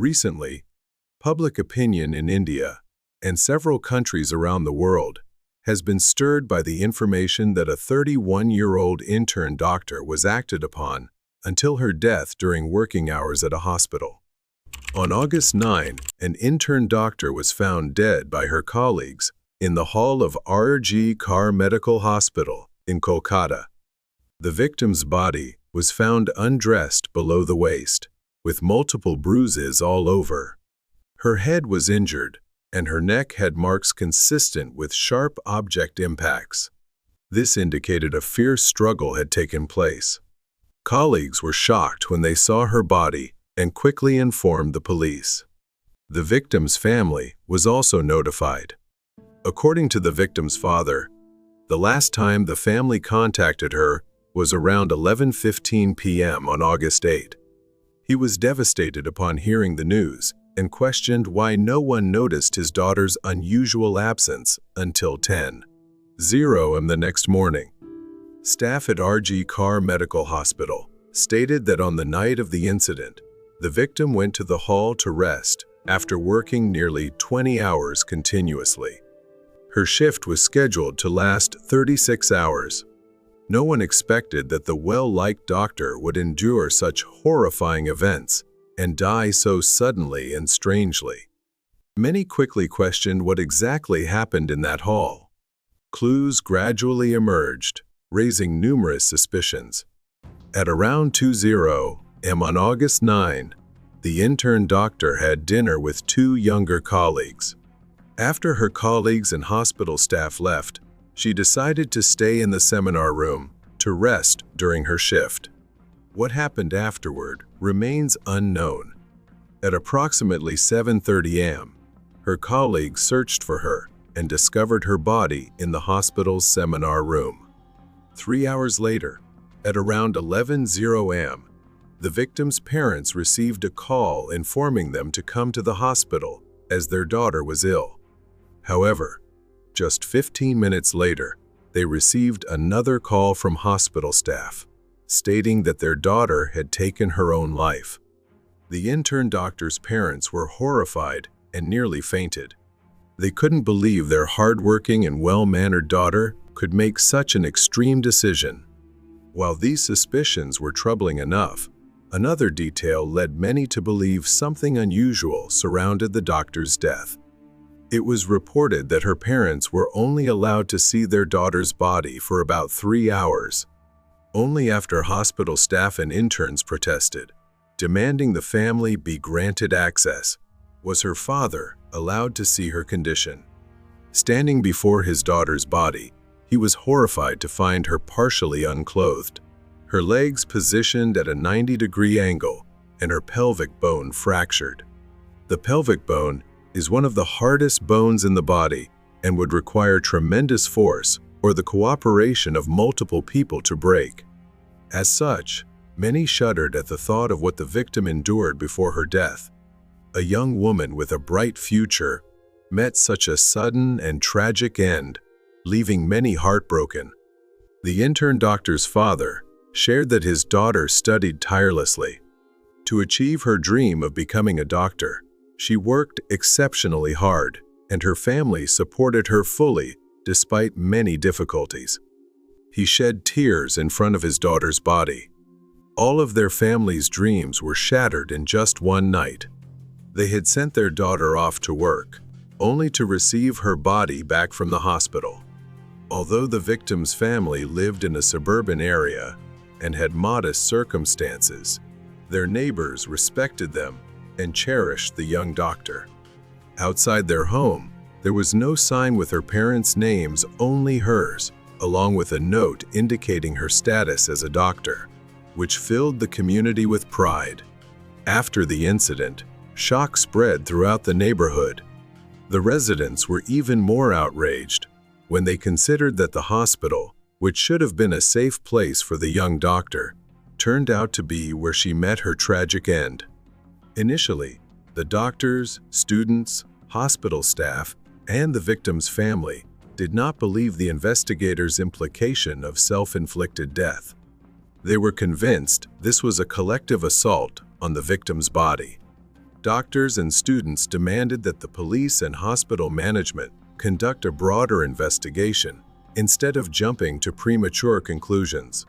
Recently, public opinion in India and several countries around the world has been stirred by the information that a 31-year-old intern doctor was acted upon until her death during working hours at a hospital. On August 9, an intern doctor was found dead by her colleagues in the hall of RG Car Medical Hospital in Kolkata. The victim's body was found undressed below the waist, with multiple bruises all over. Her head was injured, and her neck had marks consistent with sharp object impacts. This indicated a fierce struggle had taken place. Colleagues were shocked when they saw her body and quickly informed the police. The victim's family was also notified. According to the victim's father, the last time the family contacted her was around 11:15 p.m. on August 8. He was devastated upon hearing the news and questioned why no one noticed his daughter's unusual absence until 10:00 a.m. the next morning. Staff at RG Car Medical Hospital stated that on the night of the incident, the victim went to the hall to rest after working nearly 20 hours continuously. Her shift was scheduled to last 36 hours. No one expected that the well-liked doctor would endure such horrifying events and die so suddenly and strangely. Many quickly questioned what exactly happened in that hall. Clues gradually emerged, raising numerous suspicions. At around 2:00 a.m. on August 9, the intern doctor had dinner with two younger colleagues. After her colleagues and hospital staff left, she decided to stay in the seminar room to rest during her shift. What happened afterward remains unknown. At approximately 7:30 a.m., her colleagues searched for her and discovered her body in the hospital's seminar room. 3 hours later, at around 11:00 a.m., the victim's parents received a call informing them to come to the hospital as their daughter was ill. However, just 15 minutes later, they received another call from hospital staff, stating that their daughter had taken her own life. The intern doctor's parents were horrified and nearly fainted. They couldn't believe their hardworking and well-mannered daughter could make such an extreme decision. While these suspicions were troubling enough, another detail led many to believe something unusual surrounded the doctor's death. It was reported that her parents were only allowed to see their daughter's body for about 3 hours. Only after hospital staff and interns protested, demanding the family be granted access, was her father allowed to see her condition. Standing before his daughter's body, he was horrified to find her partially unclothed, her legs positioned at a 90-degree angle, and her pelvic bone fractured. The pelvic bone is one of the hardest bones in the body and would require tremendous force or the cooperation of multiple people to break. As such, many shuddered at the thought of what the victim endured before her death. A young woman with a bright future met such a sudden and tragic end, leaving many heartbroken. The intern doctor's father shared that his daughter studied tirelessly. To achieve her dream of becoming a doctor, she worked exceptionally hard, and her family supported her fully despite many difficulties. He shed tears in front of his daughter's body. All of their family's dreams were shattered in just one night. They had sent their daughter off to work, only to receive her body back from the hospital. Although the victim's family lived in a suburban area and had modest circumstances, their neighbors respected them and cherished the young doctor. Outside their home, there was no sign with her parents' names, only hers, along with a note indicating her status as a doctor, which filled the community with pride. After the incident, shock spread throughout the neighborhood. The residents were even more outraged when they considered that the hospital, which should have been a safe place for the young doctor, turned out to be where she met her tragic end. Initially, the doctors, students, hospital staff, and the victim's family did not believe the investigators' implication of self-inflicted death. They were convinced this was a collective assault on the victim's body. Doctors and students demanded that the police and hospital management conduct a broader investigation instead of jumping to premature conclusions.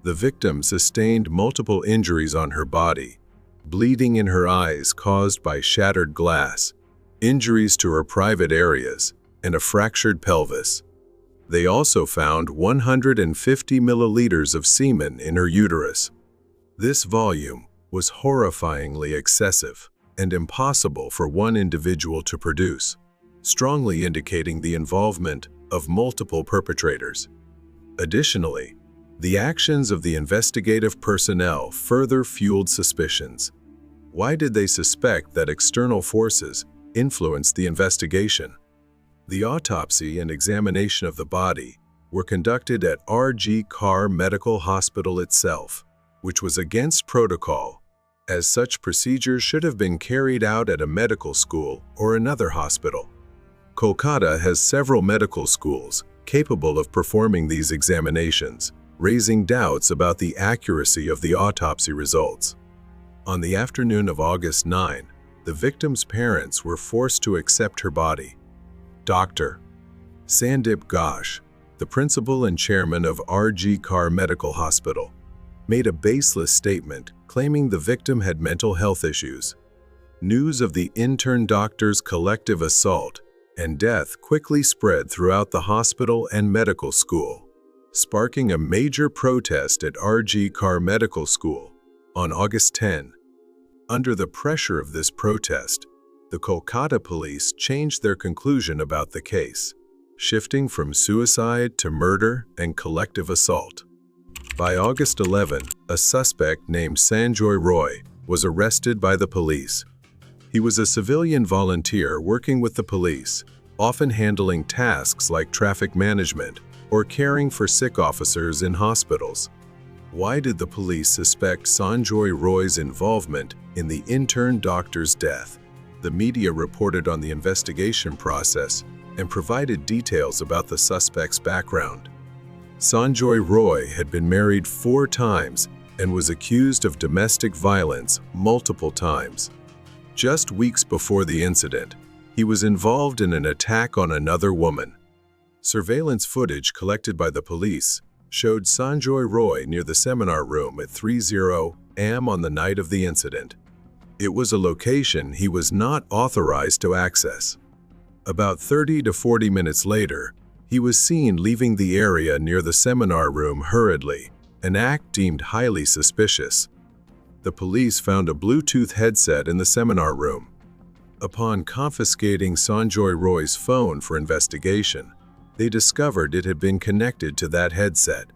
The victim sustained multiple injuries on her body, bleeding in her eyes caused by shattered glass, injuries to her private areas, and a fractured pelvis. They also found 150 milliliters of semen in her uterus. This volume was horrifyingly excessive and impossible for one individual to produce, strongly indicating the involvement of multiple perpetrators. Additionally, the actions of the investigative personnel further fueled suspicions. Why did they suspect that external forces influenced the investigation? The autopsy and examination of the body were conducted at R.G. Carr Medical Hospital itself, which was against protocol, as such procedures should have been carried out at a medical school or another hospital. Kolkata has several medical schools capable of performing these examinations, raising doubts about the accuracy of the autopsy results. On the afternoon of August 9, the victim's parents were forced to accept her body. Dr. Sandeep Ghosh, the principal and chairman of R.G. Carr Medical Hospital, made a baseless statement claiming the victim had mental health issues. News of the intern doctor's collective assault and death quickly spread throughout the hospital and medical school, sparking a major protest at R.G. Carr Medical School on August 10. Under the pressure of this protest, the Kolkata police changed their conclusion about the case, shifting from suicide to murder and collective assault. By August 11, a suspect named Sanjoy Roy was arrested by the police. He was a civilian volunteer working with the police, often handling tasks like traffic management or caring for sick officers in hospitals. Why did the police suspect Sanjoy Roy's involvement in the intern doctor's death? The media reported on the investigation process and provided details about the suspect's background. Sanjoy Roy had been married 4 times and was accused of domestic violence multiple times. Just weeks before the incident, he was involved in an attack on another woman. Surveillance footage collected by the police showed Sanjoy Roy near the seminar room at 3:00 a.m. on the night of the incident. It was a location he was not authorized to access. About 30 to 40 minutes later, he was seen leaving the area near the seminar room hurriedly, an act deemed highly suspicious. The police found a Bluetooth headset in the seminar room. Upon confiscating Sanjoy Roy's phone for investigation, they discovered it had been connected to that headset.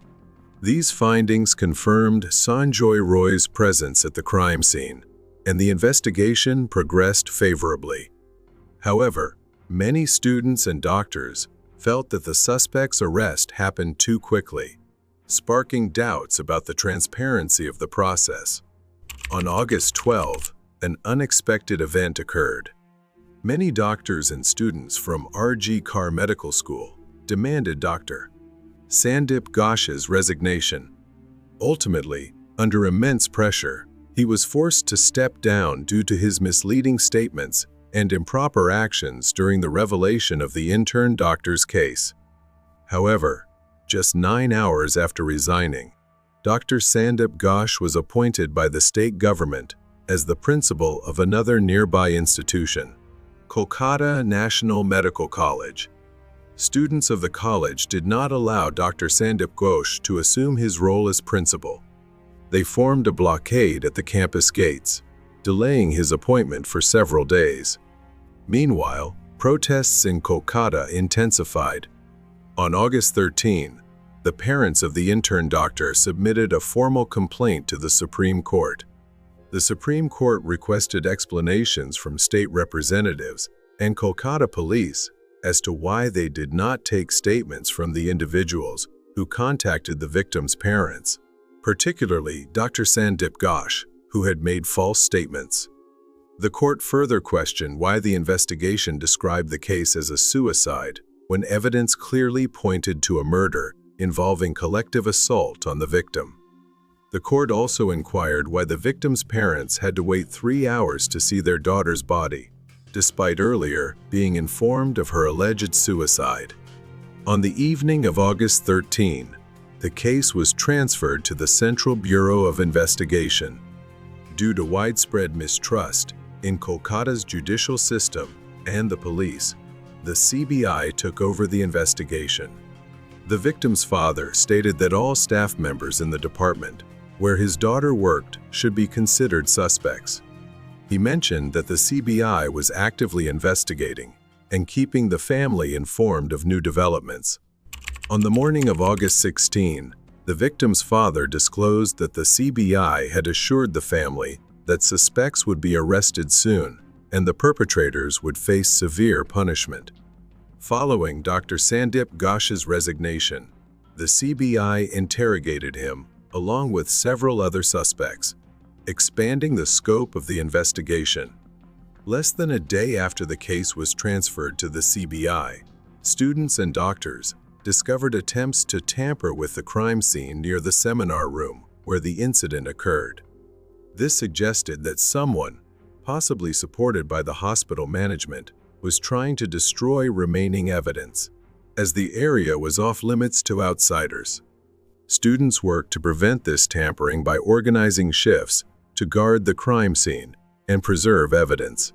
These findings confirmed Sanjoy Roy's presence at the crime scene, and the investigation progressed favorably. However, many students and doctors felt that the suspect's arrest happened too quickly, sparking doubts about the transparency of the process. On August 12, an unexpected event occurred. Many doctors and students from R.G. Carr Medical School demanded Dr. Sandeep Ghosh's resignation. Ultimately, under immense pressure, he was forced to step down due to his misleading statements and improper actions during the revelation of the intern doctor's case. However, just 9 hours after resigning, Dr. Sandeep Ghosh was appointed by the state government as the principal of another nearby institution, Kolkata National Medical College. Students of the college did not allow Dr. Sandeep Ghosh to assume his role as principal. They formed a blockade at the campus gates, delaying his appointment for several days. Meanwhile, protests in Kolkata intensified. On August 13, the parents of the intern doctor submitted a formal complaint to the Supreme Court. The Supreme Court requested explanations from state representatives and Kolkata police as to why they did not take statements from the individuals who contacted the victim's parents, particularly Dr. Sandeep Ghosh, who had made false statements. The court further questioned why the investigation described the case as a suicide when evidence clearly pointed to a murder involving collective assault on the victim. The court also inquired why the victim's parents had to wait 3 hours to see their daughter's body, despite earlier being informed of her alleged suicide. On the evening of August 13, the case was transferred to the Central Bureau of Investigation. Due to widespread mistrust in Kolkata's judicial system and the police, the CBI took over the investigation. The victim's father stated that all staff members in the department where his daughter worked should be considered suspects. He mentioned that the CBI was actively investigating and keeping the family informed of new developments. On the morning of August 16, the victim's father disclosed that the CBI had assured the family that suspects would be arrested soon and the perpetrators would face severe punishment. Following Dr. Sandip Ghosh's resignation, the CBI interrogated him along with several other suspects, expanding the scope of the investigation. Less than a day after the case was transferred to the CBI, students and doctors discovered attempts to tamper with the crime scene near the seminar room where the incident occurred. This suggested that someone, possibly supported by the hospital management, was trying to destroy remaining evidence, as the area was off-limits to outsiders. Students worked to prevent this tampering by organizing shifts to guard the crime scene and preserve evidence.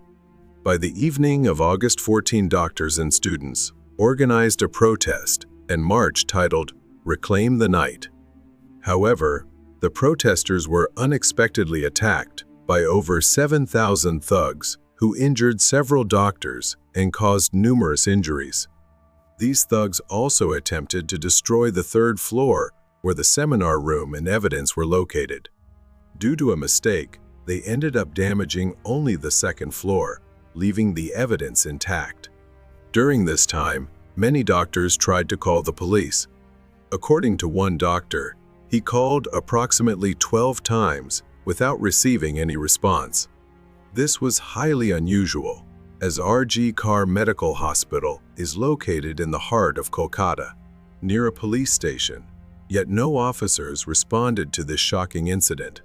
By the evening of August 14, doctors and students organized a protest and march titled "Reclaim the Night." However, the protesters were unexpectedly attacked by over 7,000 thugs who injured several doctors and caused numerous injuries. These thugs also attempted to destroy the third floor where the seminar room and evidence were located. Due to a mistake, they ended up damaging only the second floor, leaving the evidence intact. During this time, many doctors tried to call the police. According to one doctor, he called approximately 12 times without receiving any response. This was highly unusual, as RG Kar Medical Hospital is located in the heart of Kolkata, near a police station, yet no officers responded to this shocking incident.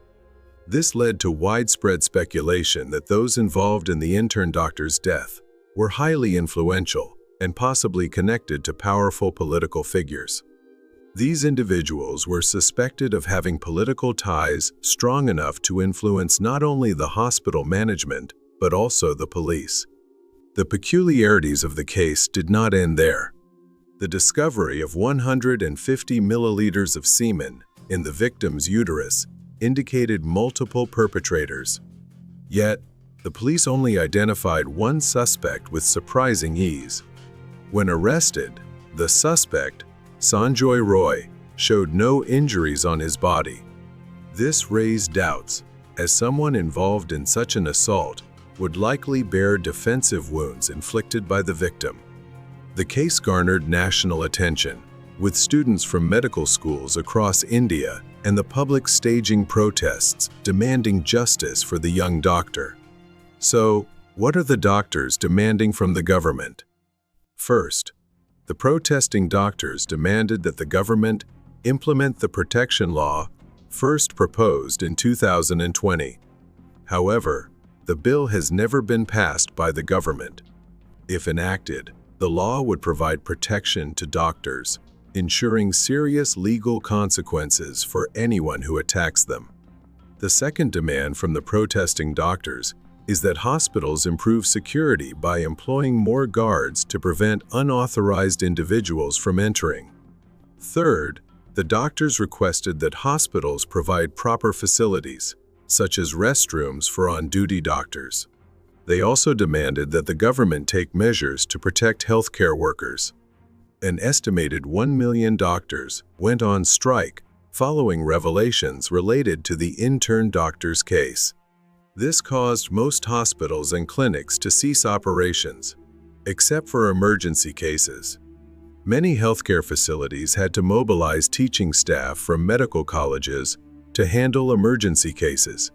This led to widespread speculation that those involved in the intern doctor's death were highly influential and possibly connected to powerful political figures. These individuals were suspected of having political ties strong enough to influence not only the hospital management, but also the police. The peculiarities of the case did not end there. The discovery of 150 milliliters of semen in the victim's uterus indicated multiple perpetrators. Yet, the police only identified one suspect with surprising ease. When arrested, the suspect, Sanjoy Roy, showed no injuries on his body. This raised doubts, as someone involved in such an assault would likely bear defensive wounds inflicted by the victim. The case garnered national attention, with students from medical schools across India and the public staging protests demanding justice for the young doctor. So, what are the doctors demanding from the government? First, the protesting doctors demanded that the government implement the protection law first proposed in 2020. However, the bill has never been passed by the government. If enacted, the law would provide protection to doctors, ensuring serious legal consequences for anyone who attacks them. The second demand from the protesting doctors is that hospitals improve security by employing more guards to prevent unauthorized individuals from entering. Third, the doctors requested that hospitals provide proper facilities, such as restrooms for on-duty doctors. They also demanded that the government take measures to protect healthcare workers. An estimated 1 million doctors went on strike following revelations related to the intern doctor's case. This caused most hospitals and clinics to cease operations, except for emergency cases. Many healthcare facilities had to mobilize teaching staff from medical colleges to handle emergency cases.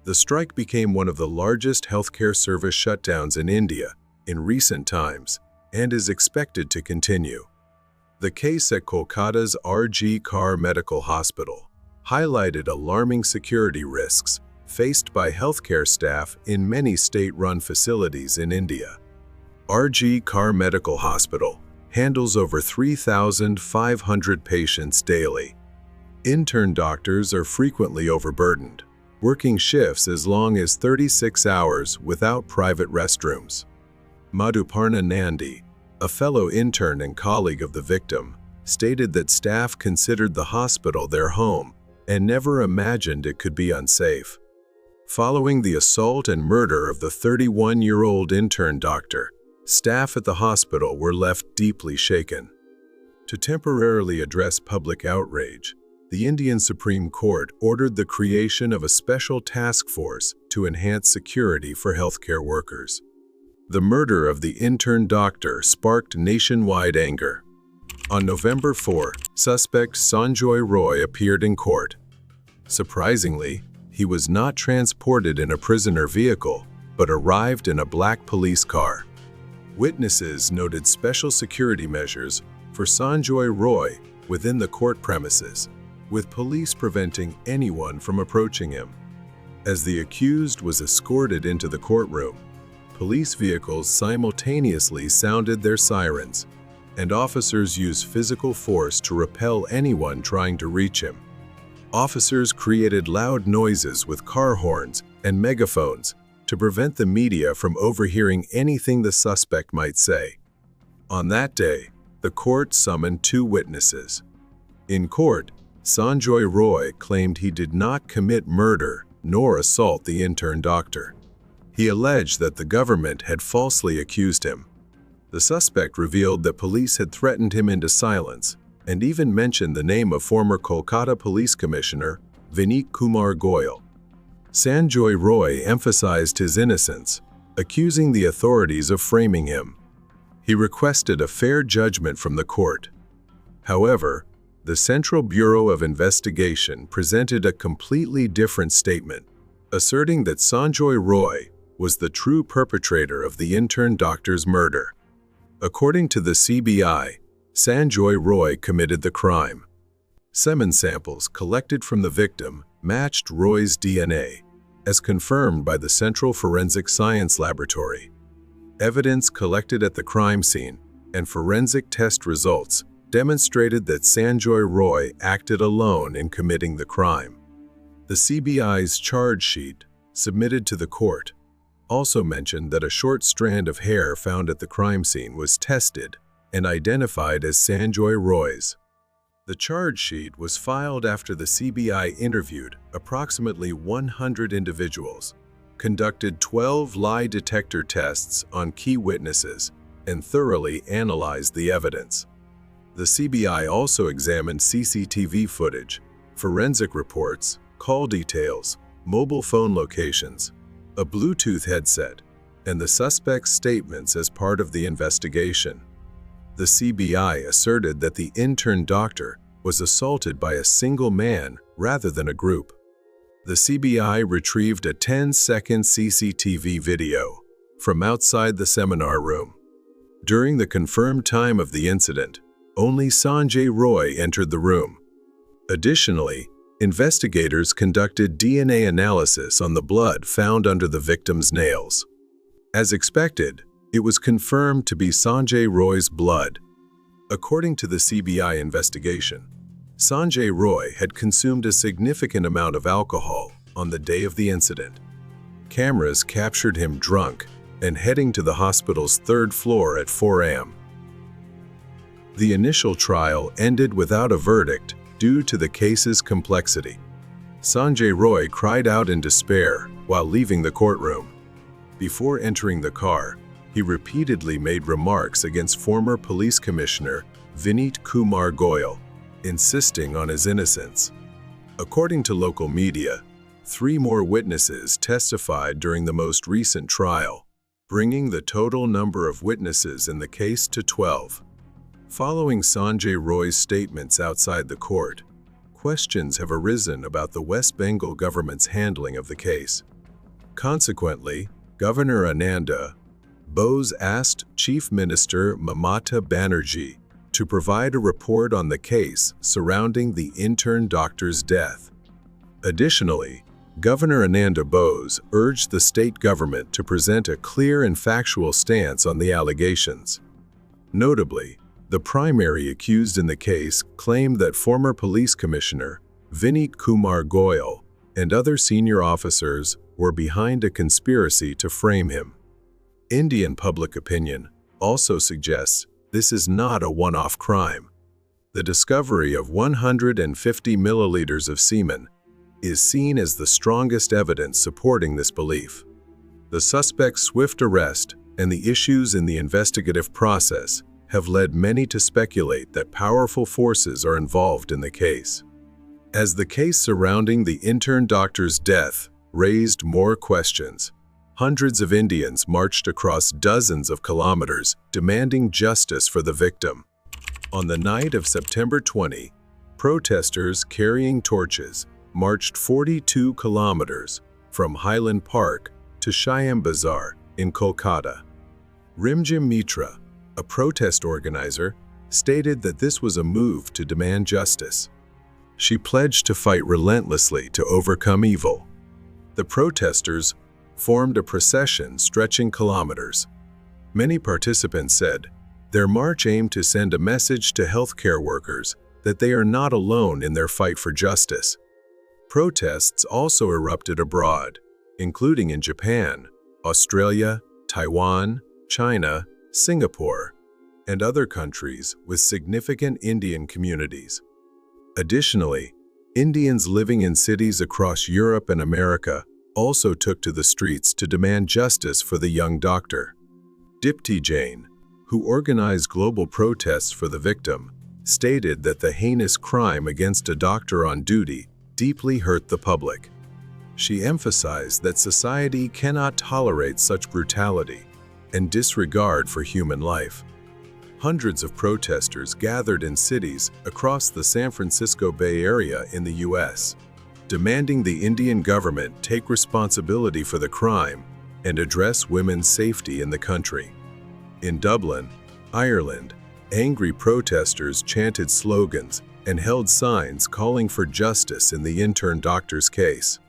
The strike became one of the largest healthcare service shutdowns in India in recent times and is expected to continue. The case at Kolkata's RG Kar Medical Hospital highlighted alarming security risks faced by healthcare staff in many state-run facilities in India. RG Kar Medical Hospital handles over 3,500 patients daily. Intern doctors are frequently overburdened, working shifts as long as 36 hours without private restrooms. Madhuparna Nandi, a fellow intern and colleague of the victim, stated that staff considered the hospital their home and never imagined it could be unsafe. Following the assault and murder of the 31-year-old intern doctor, staff at the hospital were left deeply shaken. To temporarily address public outrage, the Indian Supreme Court ordered the creation of a special task force to enhance security for healthcare workers. The murder of the intern doctor sparked nationwide anger. On November 4, suspect Sanjoy Roy appeared in court. Surprisingly, he was not transported in a prisoner vehicle, but arrived in a black police car. Witnesses noted special security measures for Sanjoy Roy within the court premises, with police preventing anyone from approaching him. As the accused was escorted into the courtroom, police vehicles simultaneously sounded their sirens, and officers used physical force to repel anyone trying to reach him. Officers created loud noises with car horns and megaphones to prevent the media from overhearing anything the suspect might say. On that day, the court summoned 2 witnesses. In court, Sanjoy Roy claimed he did not commit murder nor assault the intern doctor. He alleged that the government had falsely accused him. The suspect revealed that police had threatened him into silence and even mentioned the name of former Kolkata Police Commissioner Vineet Kumar Goyal. Sanjoy Roy emphasized his innocence, accusing the authorities of framing him. He requested a fair judgment from the court. However, the Central Bureau of Investigation presented a completely different statement, asserting that Sanjoy Roy was the true perpetrator of the intern doctor's murder. According to the CBI, Sanjoy Roy committed the crime. Semen samples collected from the victim matched Roy's DNA, as confirmed by the Central Forensic Science Laboratory. Evidence collected at the crime scene and forensic test results demonstrated that Sanjoy Roy acted alone in committing the crime. The CBI's charge sheet, submitted to the court, also mentioned that a short strand of hair found at the crime scene was tested and identified as Sanjoy Roy's. The charge sheet was filed after the CBI interviewed approximately 100 individuals, conducted 12 lie detector tests on key witnesses, and thoroughly analyzed the evidence. The CBI also examined CCTV footage, forensic reports, call details, mobile phone locations, a Bluetooth headset, and the suspect's statements as part of the investigation. The CBI asserted that the intern doctor was assaulted by a single man rather than a group. The CBI retrieved a 10-second CCTV video from outside the seminar room. During the confirmed time of the incident, only Sanjoy Roy entered the room. Additionally, investigators conducted DNA analysis on the blood found under the victim's nails. As expected, it was confirmed to be Sanjoy Roy's blood. According to the CBI investigation, Sanjoy Roy had consumed a significant amount of alcohol on the day of the incident. Cameras captured him drunk and heading to the hospital's 3rd floor at 4 a.m. The initial trial ended without a verdict due to the case's complexity. Sanjoy Roy cried out in despair while leaving the courtroom. Before entering the car, he repeatedly made remarks against former police commissioner Vineet Kumar Goyal, insisting on his innocence. According to local media, 3 more witnesses testified during the most recent trial, bringing the total number of witnesses in the case to 12. Following Sanjoy Roy's statements outside the court, questions have arisen about the West Bengal government's handling of the case. Consequently, Governor Ananda Bose asked Chief Minister Mamata Banerjee to provide a report on the case surrounding the intern doctor's death. Additionally, Governor Ananda Bose urged the state government to present a clear and factual stance on the allegations. Notably, the primary accused in the case claimed that former police commissioner Vineet Kumar Goyal and other senior officers were behind a conspiracy to frame him. Indian public opinion also suggests this is not a one-off crime. The discovery of 150 milliliters of semen is seen as the strongest evidence supporting this belief. The suspect's swift arrest and the issues in the investigative process have led many to speculate that powerful forces are involved in the case. As the case surrounding the intern doctor's death raised more questions, hundreds of Indians marched across dozens of kilometers demanding justice for the victim. On the night of September 20, protesters carrying torches marched 42 kilometers from Highland Park to Shyam Bazaar in Kolkata. Rimjim Mitra, a protest organizer, stated that this was a move to demand justice. She pledged to fight relentlessly to overcome evil. The protesters formed a procession stretching kilometers. Many participants said their march aimed to send a message to healthcare workers that they are not alone in their fight for justice. Protests also erupted abroad, including in Japan, Australia, Taiwan, China, Singapore, and other countries with significant Indian communities. Additionally, Indians living in cities across Europe and America also took to the streets to demand justice for the young doctor. Dipti Jain, who organized global protests for the victim, stated that the heinous crime against a doctor on duty deeply hurt the public. She emphasized that society cannot tolerate such brutality and disregard for human life. Hundreds of protesters gathered in cities across the San Francisco Bay Area in the U.S., demanding the Indian government take responsibility for the crime and address women's safety in the country. In Dublin, Ireland, angry protesters chanted slogans and held signs calling for justice in the intern doctor's case.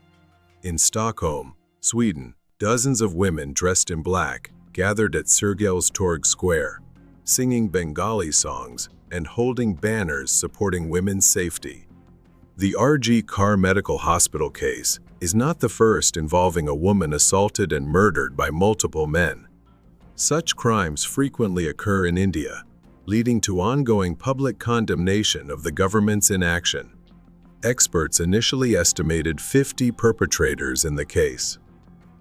In Stockholm, Sweden, dozens of women dressed in black gathered at Sergels Torg Square, singing Bengali songs and holding banners supporting women's safety. The RG Car Medical Hospital case is not the first involving a woman assaulted and murdered by multiple men. Such crimes frequently occur in India, leading to ongoing public condemnation of the government's inaction. Experts initially estimated 50 perpetrators in the case.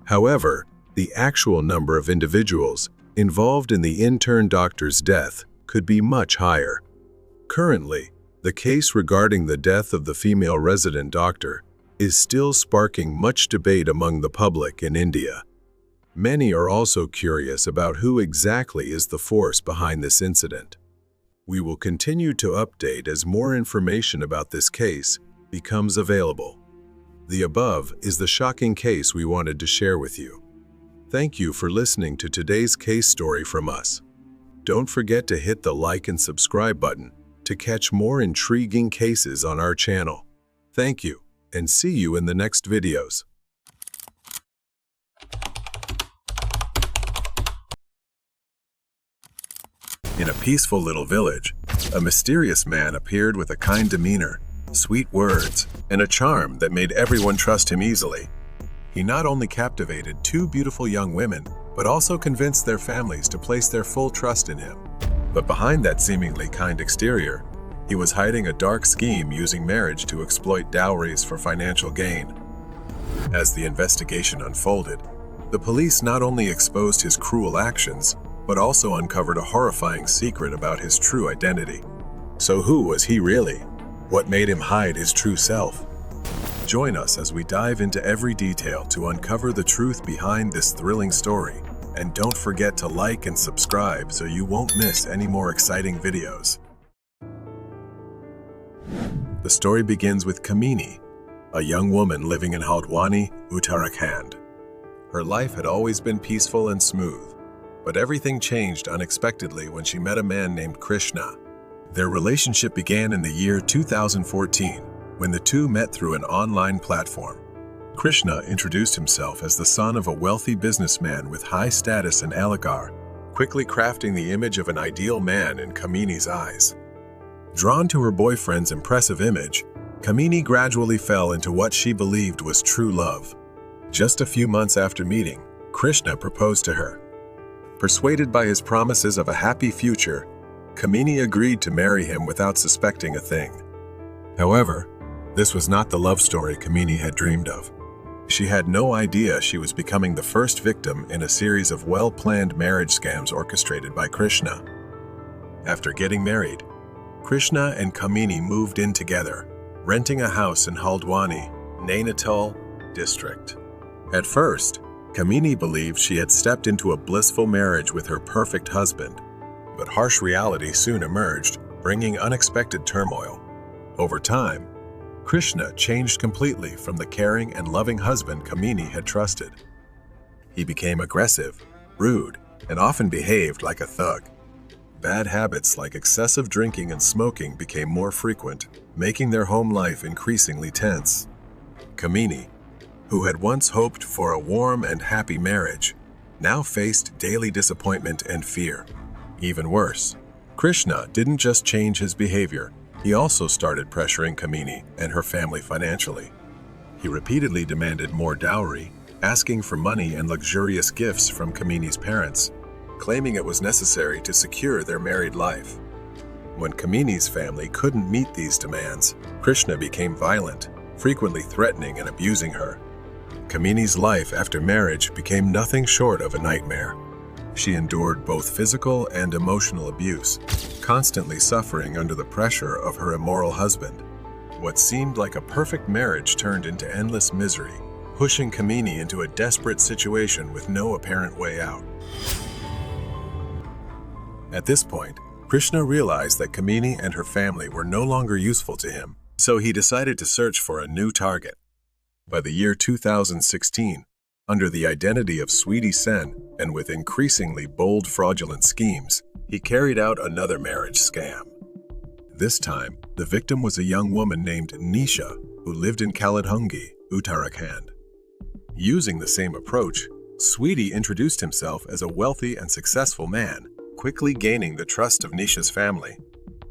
However, the actual number of individuals involved in the intern doctor's death could be much higher. Currently, the case regarding the death of the female resident doctor is still sparking much debate among the public in India. Many are also curious about who exactly is the force behind this incident. We will continue to update as more information about this case becomes available. The above is the shocking case we wanted to share with you. Thank you for listening to today's case story from us. Don't forget to hit the like and subscribe button to catch more intriguing cases on our channel. Thank you, and see you in the next videos. In a peaceful little village, a mysterious man appeared with a kind demeanor, sweet words, and a charm that made everyone trust him easily. He not only captivated two beautiful young women, but also convinced their families to place their full trust in him. But behind that seemingly kind exterior, he was hiding a dark scheme using marriage to exploit dowries for financial gain. As the investigation unfolded, the police not only exposed his cruel actions, but also uncovered a horrifying secret about his true identity. So who was he really? What made him hide his true self? Join us as we dive into every detail to uncover the truth behind this thrilling story. And don't forget to like and subscribe so you won't miss any more exciting videos. The story begins with Kamini, a young woman living in Haldwani, Uttarakhand. Her life had always been peaceful and smooth, but everything changed unexpectedly when she met a man named Krishna. Their relationship began in the year 2014, when the two met through an online platform. Krishna introduced himself as the son of a wealthy businessman with high status in Aligarh, quickly crafting the image of an ideal man in Kamini's eyes. Drawn to her boyfriend's impressive image, Kamini gradually fell into what she believed was true love. Just a few months after meeting, Krishna proposed to her. Persuaded by his promises of a happy future, Kamini agreed to marry him without suspecting a thing. However, this was not the love story Kamini had dreamed of. She had no idea she was becoming the first victim in a series of well-planned marriage scams orchestrated by Krishna. After getting married, Krishna and Kamini moved in together, renting a house in Haldwani, Nainital district. At first, Kamini believed she had stepped into a blissful marriage with her perfect husband, but harsh reality soon emerged, bringing unexpected turmoil. Over time, Krishna changed completely from the caring and loving husband Kamini had trusted. He became aggressive, rude, and often behaved like a thug. Bad habits like excessive drinking and smoking became more frequent, making their home life increasingly tense. Kamini, who had once hoped for a warm and happy marriage, now faced daily disappointment and fear. Even worse, Krishna didn't just change his behavior, he also started pressuring Kamini and her family financially. He repeatedly demanded more dowry, asking for money and luxurious gifts from Kamini's parents, claiming it was necessary to secure their married life. When Kamini's family couldn't meet these demands, Krishna became violent, frequently threatening and abusing her. Kamini's life after marriage became nothing short of a nightmare. She endured both physical and emotional abuse, constantly suffering under the pressure of her immoral husband. What seemed like a perfect marriage turned into endless misery, pushing Kamini into a desperate situation with no apparent way out. At this point, Krishna realized that Kamini and her family were no longer useful to him, so he decided to search for a new target. By the year 2016, under the identity of Sweetie Sen and with increasingly bold fraudulent schemes, he carried out another marriage scam. This time, the victim was a young woman named Nisha who lived in Kaladhungi, Uttarakhand. Using the same approach, Sweetie introduced himself as a wealthy and successful man, quickly gaining the trust of Nisha's family.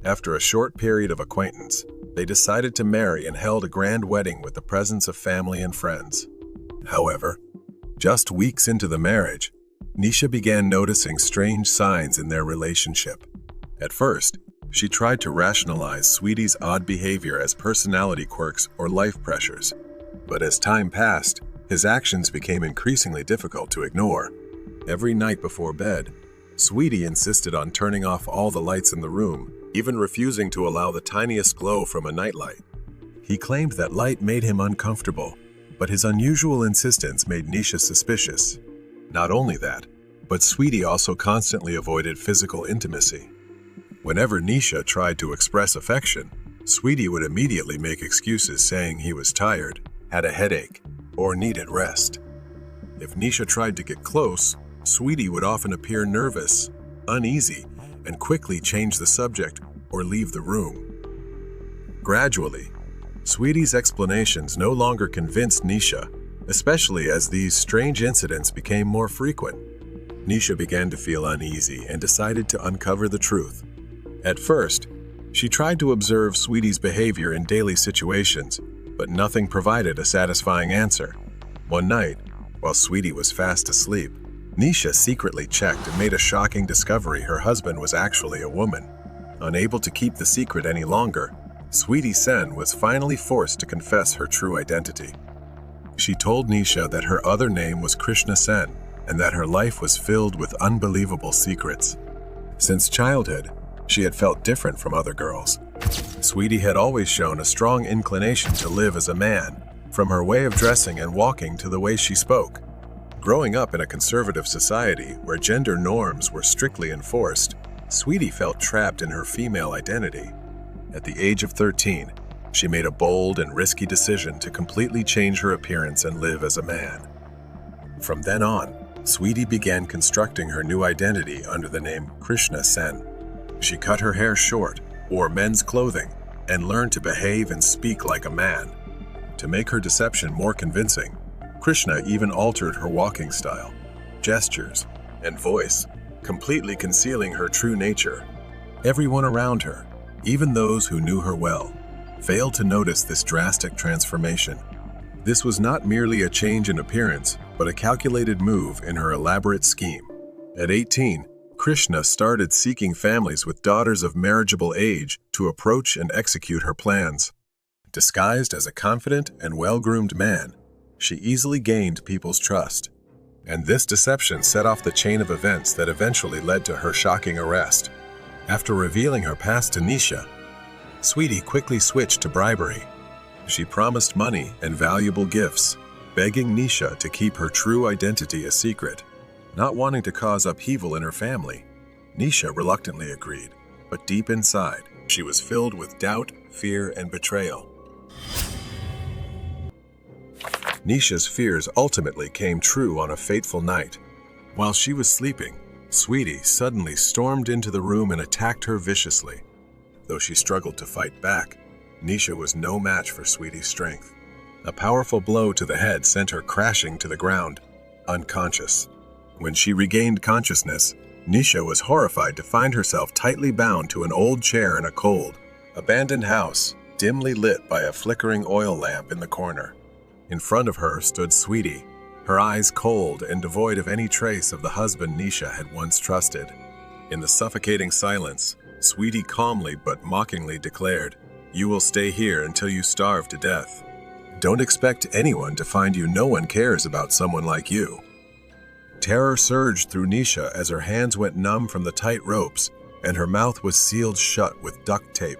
After a short period of acquaintance, they decided to marry and held a grand wedding with the presence of family and friends. However, just weeks into the marriage, Nisha began noticing strange signs in their relationship. At first, she tried to rationalize Sweetie's odd behavior as personality quirks or life pressures. But as time passed, his actions became increasingly difficult to ignore. Every night before bed, Sweetie insisted on turning off all the lights in the room, even refusing to allow the tiniest glow from a nightlight. He claimed that light made him uncomfortable, but his unusual insistence made Nisha suspicious. Not only that, but Sweetie also constantly avoided physical intimacy. Whenever Nisha tried to express affection, Sweetie would immediately make excuses saying he was tired, had a headache, or needed rest. If Nisha tried to get close, Sweetie would often appear nervous, uneasy, and quickly change the subject or leave the room. Gradually, Sweetie's explanations no longer convinced Nisha, especially as these strange incidents became more frequent. Nisha began to feel uneasy and decided to uncover the truth. At first, she tried to observe Sweetie's behavior in daily situations, but nothing provided a satisfying answer. One night, while Sweetie was fast asleep, Nisha secretly checked and made a shocking discovery: her husband was actually a woman. Unable to keep the secret any longer, Sweetie Sen was finally forced to confess her true identity. She told Nisha that her other name was Krishna Sen and that her life was filled with unbelievable secrets. Since childhood, she had felt different from other girls. Sweetie had always shown a strong inclination to live as a man, from her way of dressing and walking to the way she spoke. Growing up in a conservative society where gender norms were strictly enforced, Sweetie felt trapped in her female identity. At the age of 13, she made a bold and risky decision to completely change her appearance and live as a man. From then on, Sweetie began constructing her new identity under the name Krishna Sen. She cut her hair short, wore men's clothing, and learned to behave and speak like a man. To make her deception more convincing, Krishna even altered her walking style, gestures, and voice, completely concealing her true nature. Everyone around her, even those who knew her well, failed to notice this drastic transformation. This was not merely a change in appearance, but a calculated move in her elaborate scheme. At 18, Krishna started seeking families with daughters of marriageable age to approach and execute her plans. Disguised as a confident and well-groomed man, she easily gained people's trust. And this deception set off the chain of events that eventually led to her shocking arrest. After revealing her past to Nisha, Sweetie quickly switched to bribery. She promised money and valuable gifts, begging Nisha to keep her true identity a secret. Not wanting to cause upheaval in her family, Nisha reluctantly agreed, but deep inside, she was filled with doubt, fear, and betrayal. Nisha's fears ultimately came true on a fateful night. While she was sleeping, Sweetie suddenly stormed into the room and attacked her viciously. Though she struggled to fight back, Nisha was no match for Sweetie's strength. A powerful blow to the head sent her crashing to the ground, unconscious. When she regained consciousness, Nisha was horrified to find herself tightly bound to an old chair in a cold, abandoned house, dimly lit by a flickering oil lamp in the corner. In front of her stood Sweetie, her eyes cold and devoid of any trace of the husband Nisha had once trusted. In the suffocating silence, Sweetie calmly but mockingly declared, "You will stay here until you starve to death. Don't expect anyone to find you. No one cares about someone like you." Terror surged through Nisha as her hands went numb from the tight ropes and her mouth was sealed shut with duct tape.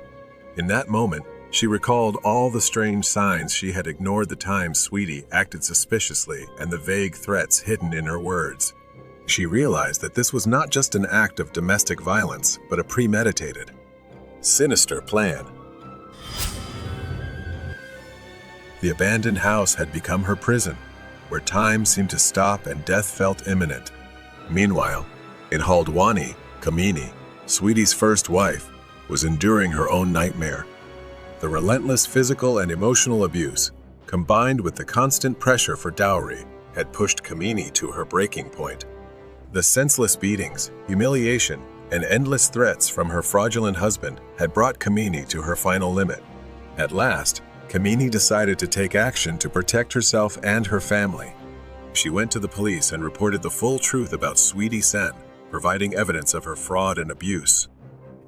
In that moment, she recalled all the strange signs she had ignored, the times Sweetie acted suspiciously and the vague threats hidden in her words. She realized that this was not just an act of domestic violence, but a premeditated, sinister plan. The abandoned house had become her prison, where time seemed to stop and death felt imminent. Meanwhile, in Haldwani, Kamini, Sweetie's first wife, was enduring her own nightmare. The relentless physical and emotional abuse, combined with the constant pressure for dowry, had pushed Kamini to her breaking point. The senseless beatings, humiliation, and endless threats from her fraudulent husband had brought Kamini to her final limit. At last, Kamini decided to take action to protect herself and her family. She went to the police and reported the full truth about Sweetie Sen, providing evidence of her fraud and abuse.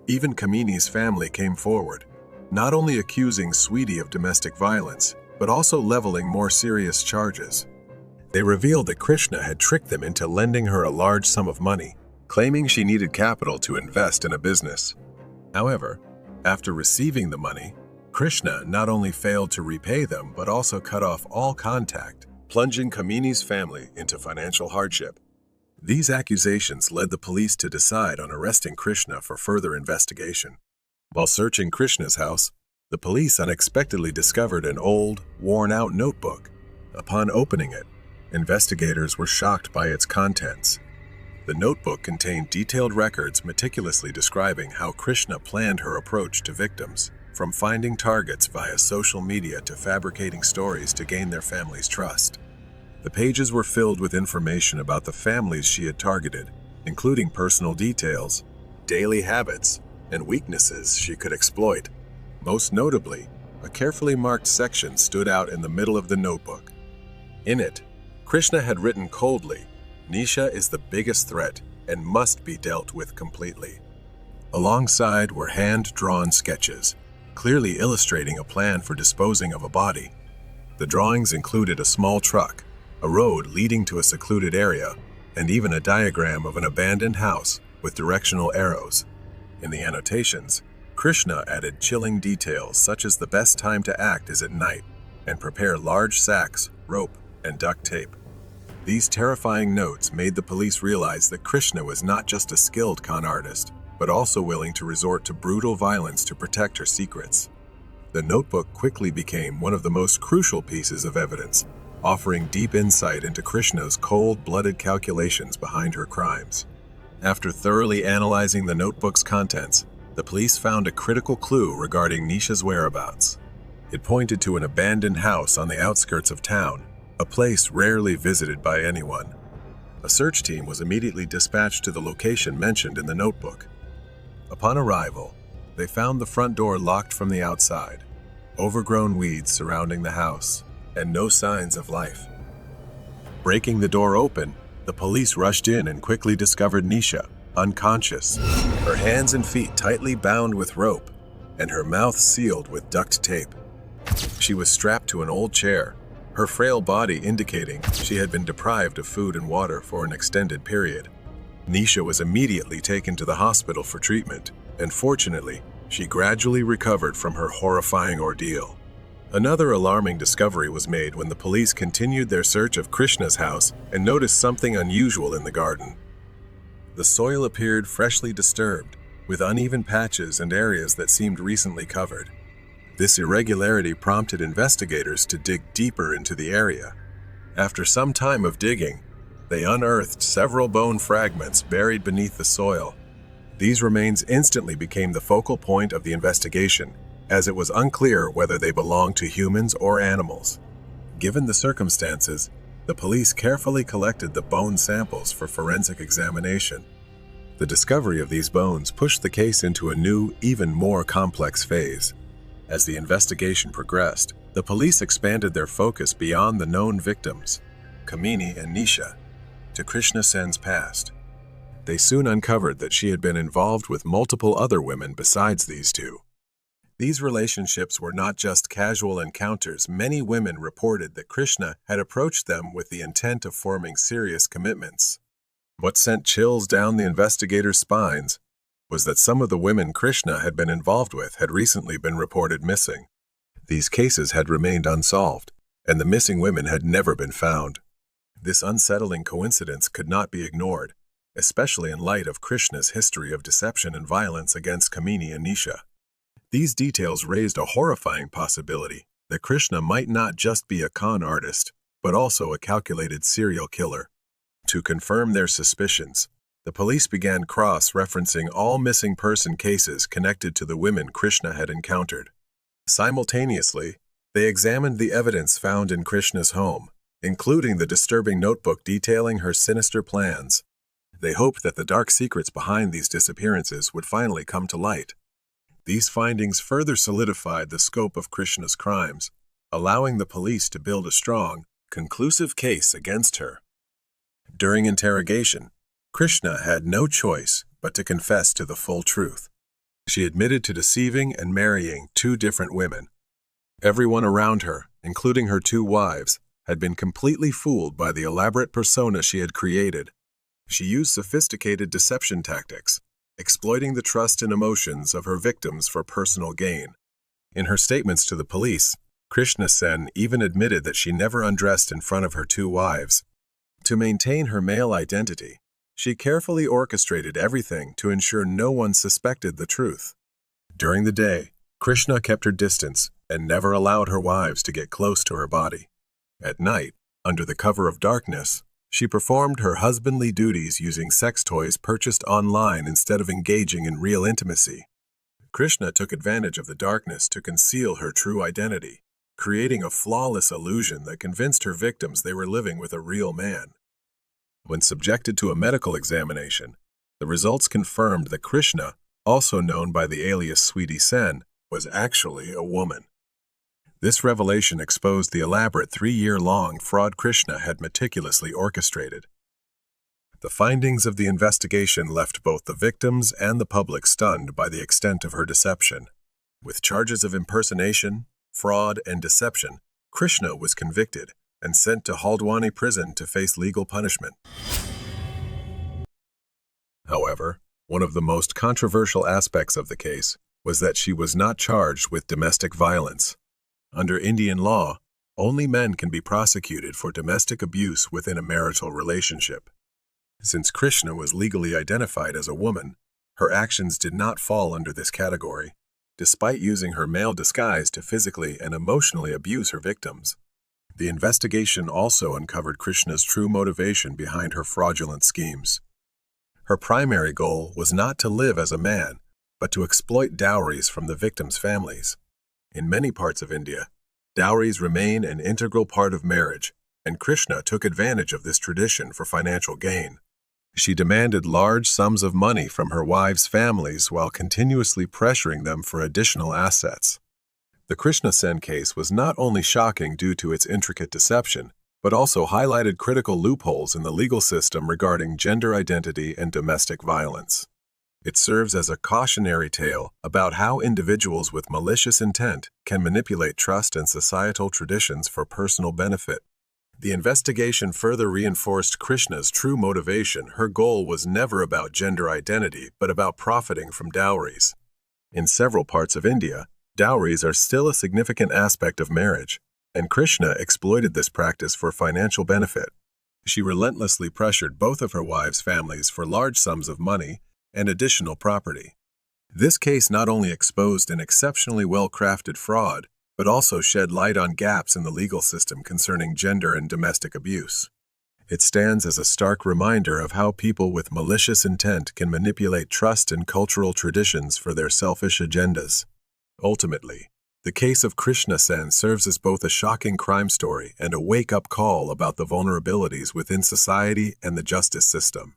Even Kamini's family came forward, not only accusing Sweetie of domestic violence, but also leveling more serious charges. They revealed that Krishna had tricked them into lending her a large sum of money, claiming she needed capital to invest in a business. However, after receiving the money, Krishna not only failed to repay them, but also cut off all contact, plunging Kamini's family into financial hardship. These accusations led the police to decide on arresting Krishna for further investigation. While searching Krishna's house, the police unexpectedly discovered an old, worn-out notebook. Upon opening it, investigators were shocked by its contents. The notebook contained detailed records meticulously describing how Krishna planned her approach to victims, from finding targets via social media to fabricating stories to gain their family's trust. The pages were filled with information about the families she had targeted, including personal details, daily habits, and weaknesses she could exploit. Most notably, a carefully marked section stood out in the middle of the notebook. In it, Krishna had written coldly, "Nisha is the biggest threat and must be dealt with completely." Alongside were hand-drawn sketches, clearly illustrating a plan for disposing of a body. The drawings included a small truck, a road leading to a secluded area, and even a diagram of an abandoned house with directional arrows. In the annotations, Krishna added chilling details such as the best time to act is at night and prepare large sacks, rope, and duct tape. These terrifying notes made the police realize that Krishna was not just a skilled con artist, but also willing to resort to brutal violence to protect her secrets. The notebook quickly became one of the most crucial pieces of evidence, offering deep insight into Krishna's cold-blooded calculations behind her crimes. After thoroughly analyzing the notebook's contents, the police found a critical clue regarding Nisha's whereabouts. It pointed to an abandoned house on the outskirts of town, a place rarely visited by anyone. A search team was immediately dispatched to the location mentioned in the notebook. Upon arrival, they found the front door locked from the outside. overgrown weeds surrounding the house, and no signs of life. Breaking the door open, the police rushed in and quickly discovered Nisha, unconscious, her hands and feet tightly bound with rope, and her mouth sealed with duct tape. She was strapped to an old chair, her frail body indicating she had been deprived of food and water for an extended period. Nisha was immediately taken to the hospital for treatment, and fortunately, she gradually recovered from her horrifying ordeal. Another alarming discovery was made when the police continued their search of Krishna's house and noticed something unusual in the garden. The soil appeared freshly disturbed, with uneven patches and areas that seemed recently covered. This irregularity prompted investigators to dig deeper into the area. After some time of digging, they unearthed several bone fragments buried beneath the soil. These remains instantly became the focal point of the investigation, as it was unclear whether they belonged to humans or animals. Given the circumstances, the police carefully collected the bone samples for forensic examination. The discovery of these bones pushed the case into a new, even more complex phase. As the investigation progressed, the police expanded their focus beyond the known victims, Kamini and Nisha, to Krishna Sen's past. They soon uncovered that she had been involved with multiple other women besides these two. These relationships were not just casual encounters. Many women reported that Krishna had approached them with the intent of forming serious commitments. What sent chills down the investigators' spines was that some of the women Krishna had been involved with had recently been reported missing. These cases had remained unsolved, and the missing women had never been found. This unsettling coincidence could not be ignored, especially in light of Krishna's history of deception and violence against Kamini and Nisha. These details raised a horrifying possibility that Krishna might not just be a con artist, but also a calculated serial killer. To confirm their suspicions, the police began cross-referencing all missing person cases connected to the women Krishna had encountered. Simultaneously, they examined the evidence found in Krishna's home, including the disturbing notebook detailing her sinister plans. They hoped that the dark secrets behind these disappearances would finally come to light. These findings further solidified the scope of Krishna's crimes, allowing the police to build a strong, conclusive case against her. During interrogation, Krishna had no choice but to confess to the full truth. She admitted to deceiving and marrying two different women. Everyone around her, including her two wives, had been completely fooled by the elaborate persona she had created. She used sophisticated deception tactics, exploiting the trust and emotions of her victims for personal gain. In her statements to the police, Krishna Sen even admitted that she never undressed in front of her two wives. To maintain her male identity, she carefully orchestrated everything to ensure no one suspected the truth. During the day, Krishna kept her distance and never allowed her wives to get close to her body. At night, under the cover of darkness, she performed her husbandly duties using sex toys purchased online instead of engaging in real intimacy. Krishna took advantage of the darkness to conceal her true identity, creating a flawless illusion that convinced her victims they were living with a real man. When subjected to a medical examination, the results confirmed that Krishna, also known by the alias Sweetie Sen, was actually a woman. This revelation exposed the elaborate 3-year-long fraud Krishna had meticulously orchestrated. The findings of the investigation left both the victims and the public stunned by the extent of her deception. With charges of impersonation, fraud, and deception, Krishna was convicted and sent to Haldwani prison to face legal punishment. However, one of the most controversial aspects of the case was that she was not charged with domestic violence. Under Indian law, only men can be prosecuted for domestic abuse within a marital relationship. Since Krishna was legally identified as a woman, her actions did not fall under this category, despite using her male disguise to physically and emotionally abuse her victims. The investigation also uncovered Krishna's true motivation behind her fraudulent schemes. Her primary goal was not to live as a man, but to exploit dowries from the victims' families. In many parts of India, dowries remain an integral part of marriage, and Krishna took advantage of this tradition for financial gain. She demanded large sums of money from her wives' families while continuously pressuring them for additional assets. The Krishna Sen case was not only shocking due to its intricate deception, but also highlighted critical loopholes in the legal system regarding gender identity and domestic violence. It serves as a cautionary tale about how individuals with malicious intent can manipulate trust and societal traditions for personal benefit. The investigation further reinforced Krishna's true motivation. Her goal was never about gender identity, but about profiting from dowries. In several parts of India, dowries are still a significant aspect of marriage, and Krishna exploited this practice for financial benefit. She relentlessly pressured both of her wives' families for large sums of money and additional property. This case not only exposed an exceptionally well-crafted fraud, but also shed light on gaps in the legal system concerning gender and domestic abuse. It stands as a stark reminder of how people with malicious intent can manipulate trust and cultural traditions for their selfish agendas. Ultimately, the case of Krishna Sen serves as both a shocking crime story and a wake-up call about the vulnerabilities within society and the justice system.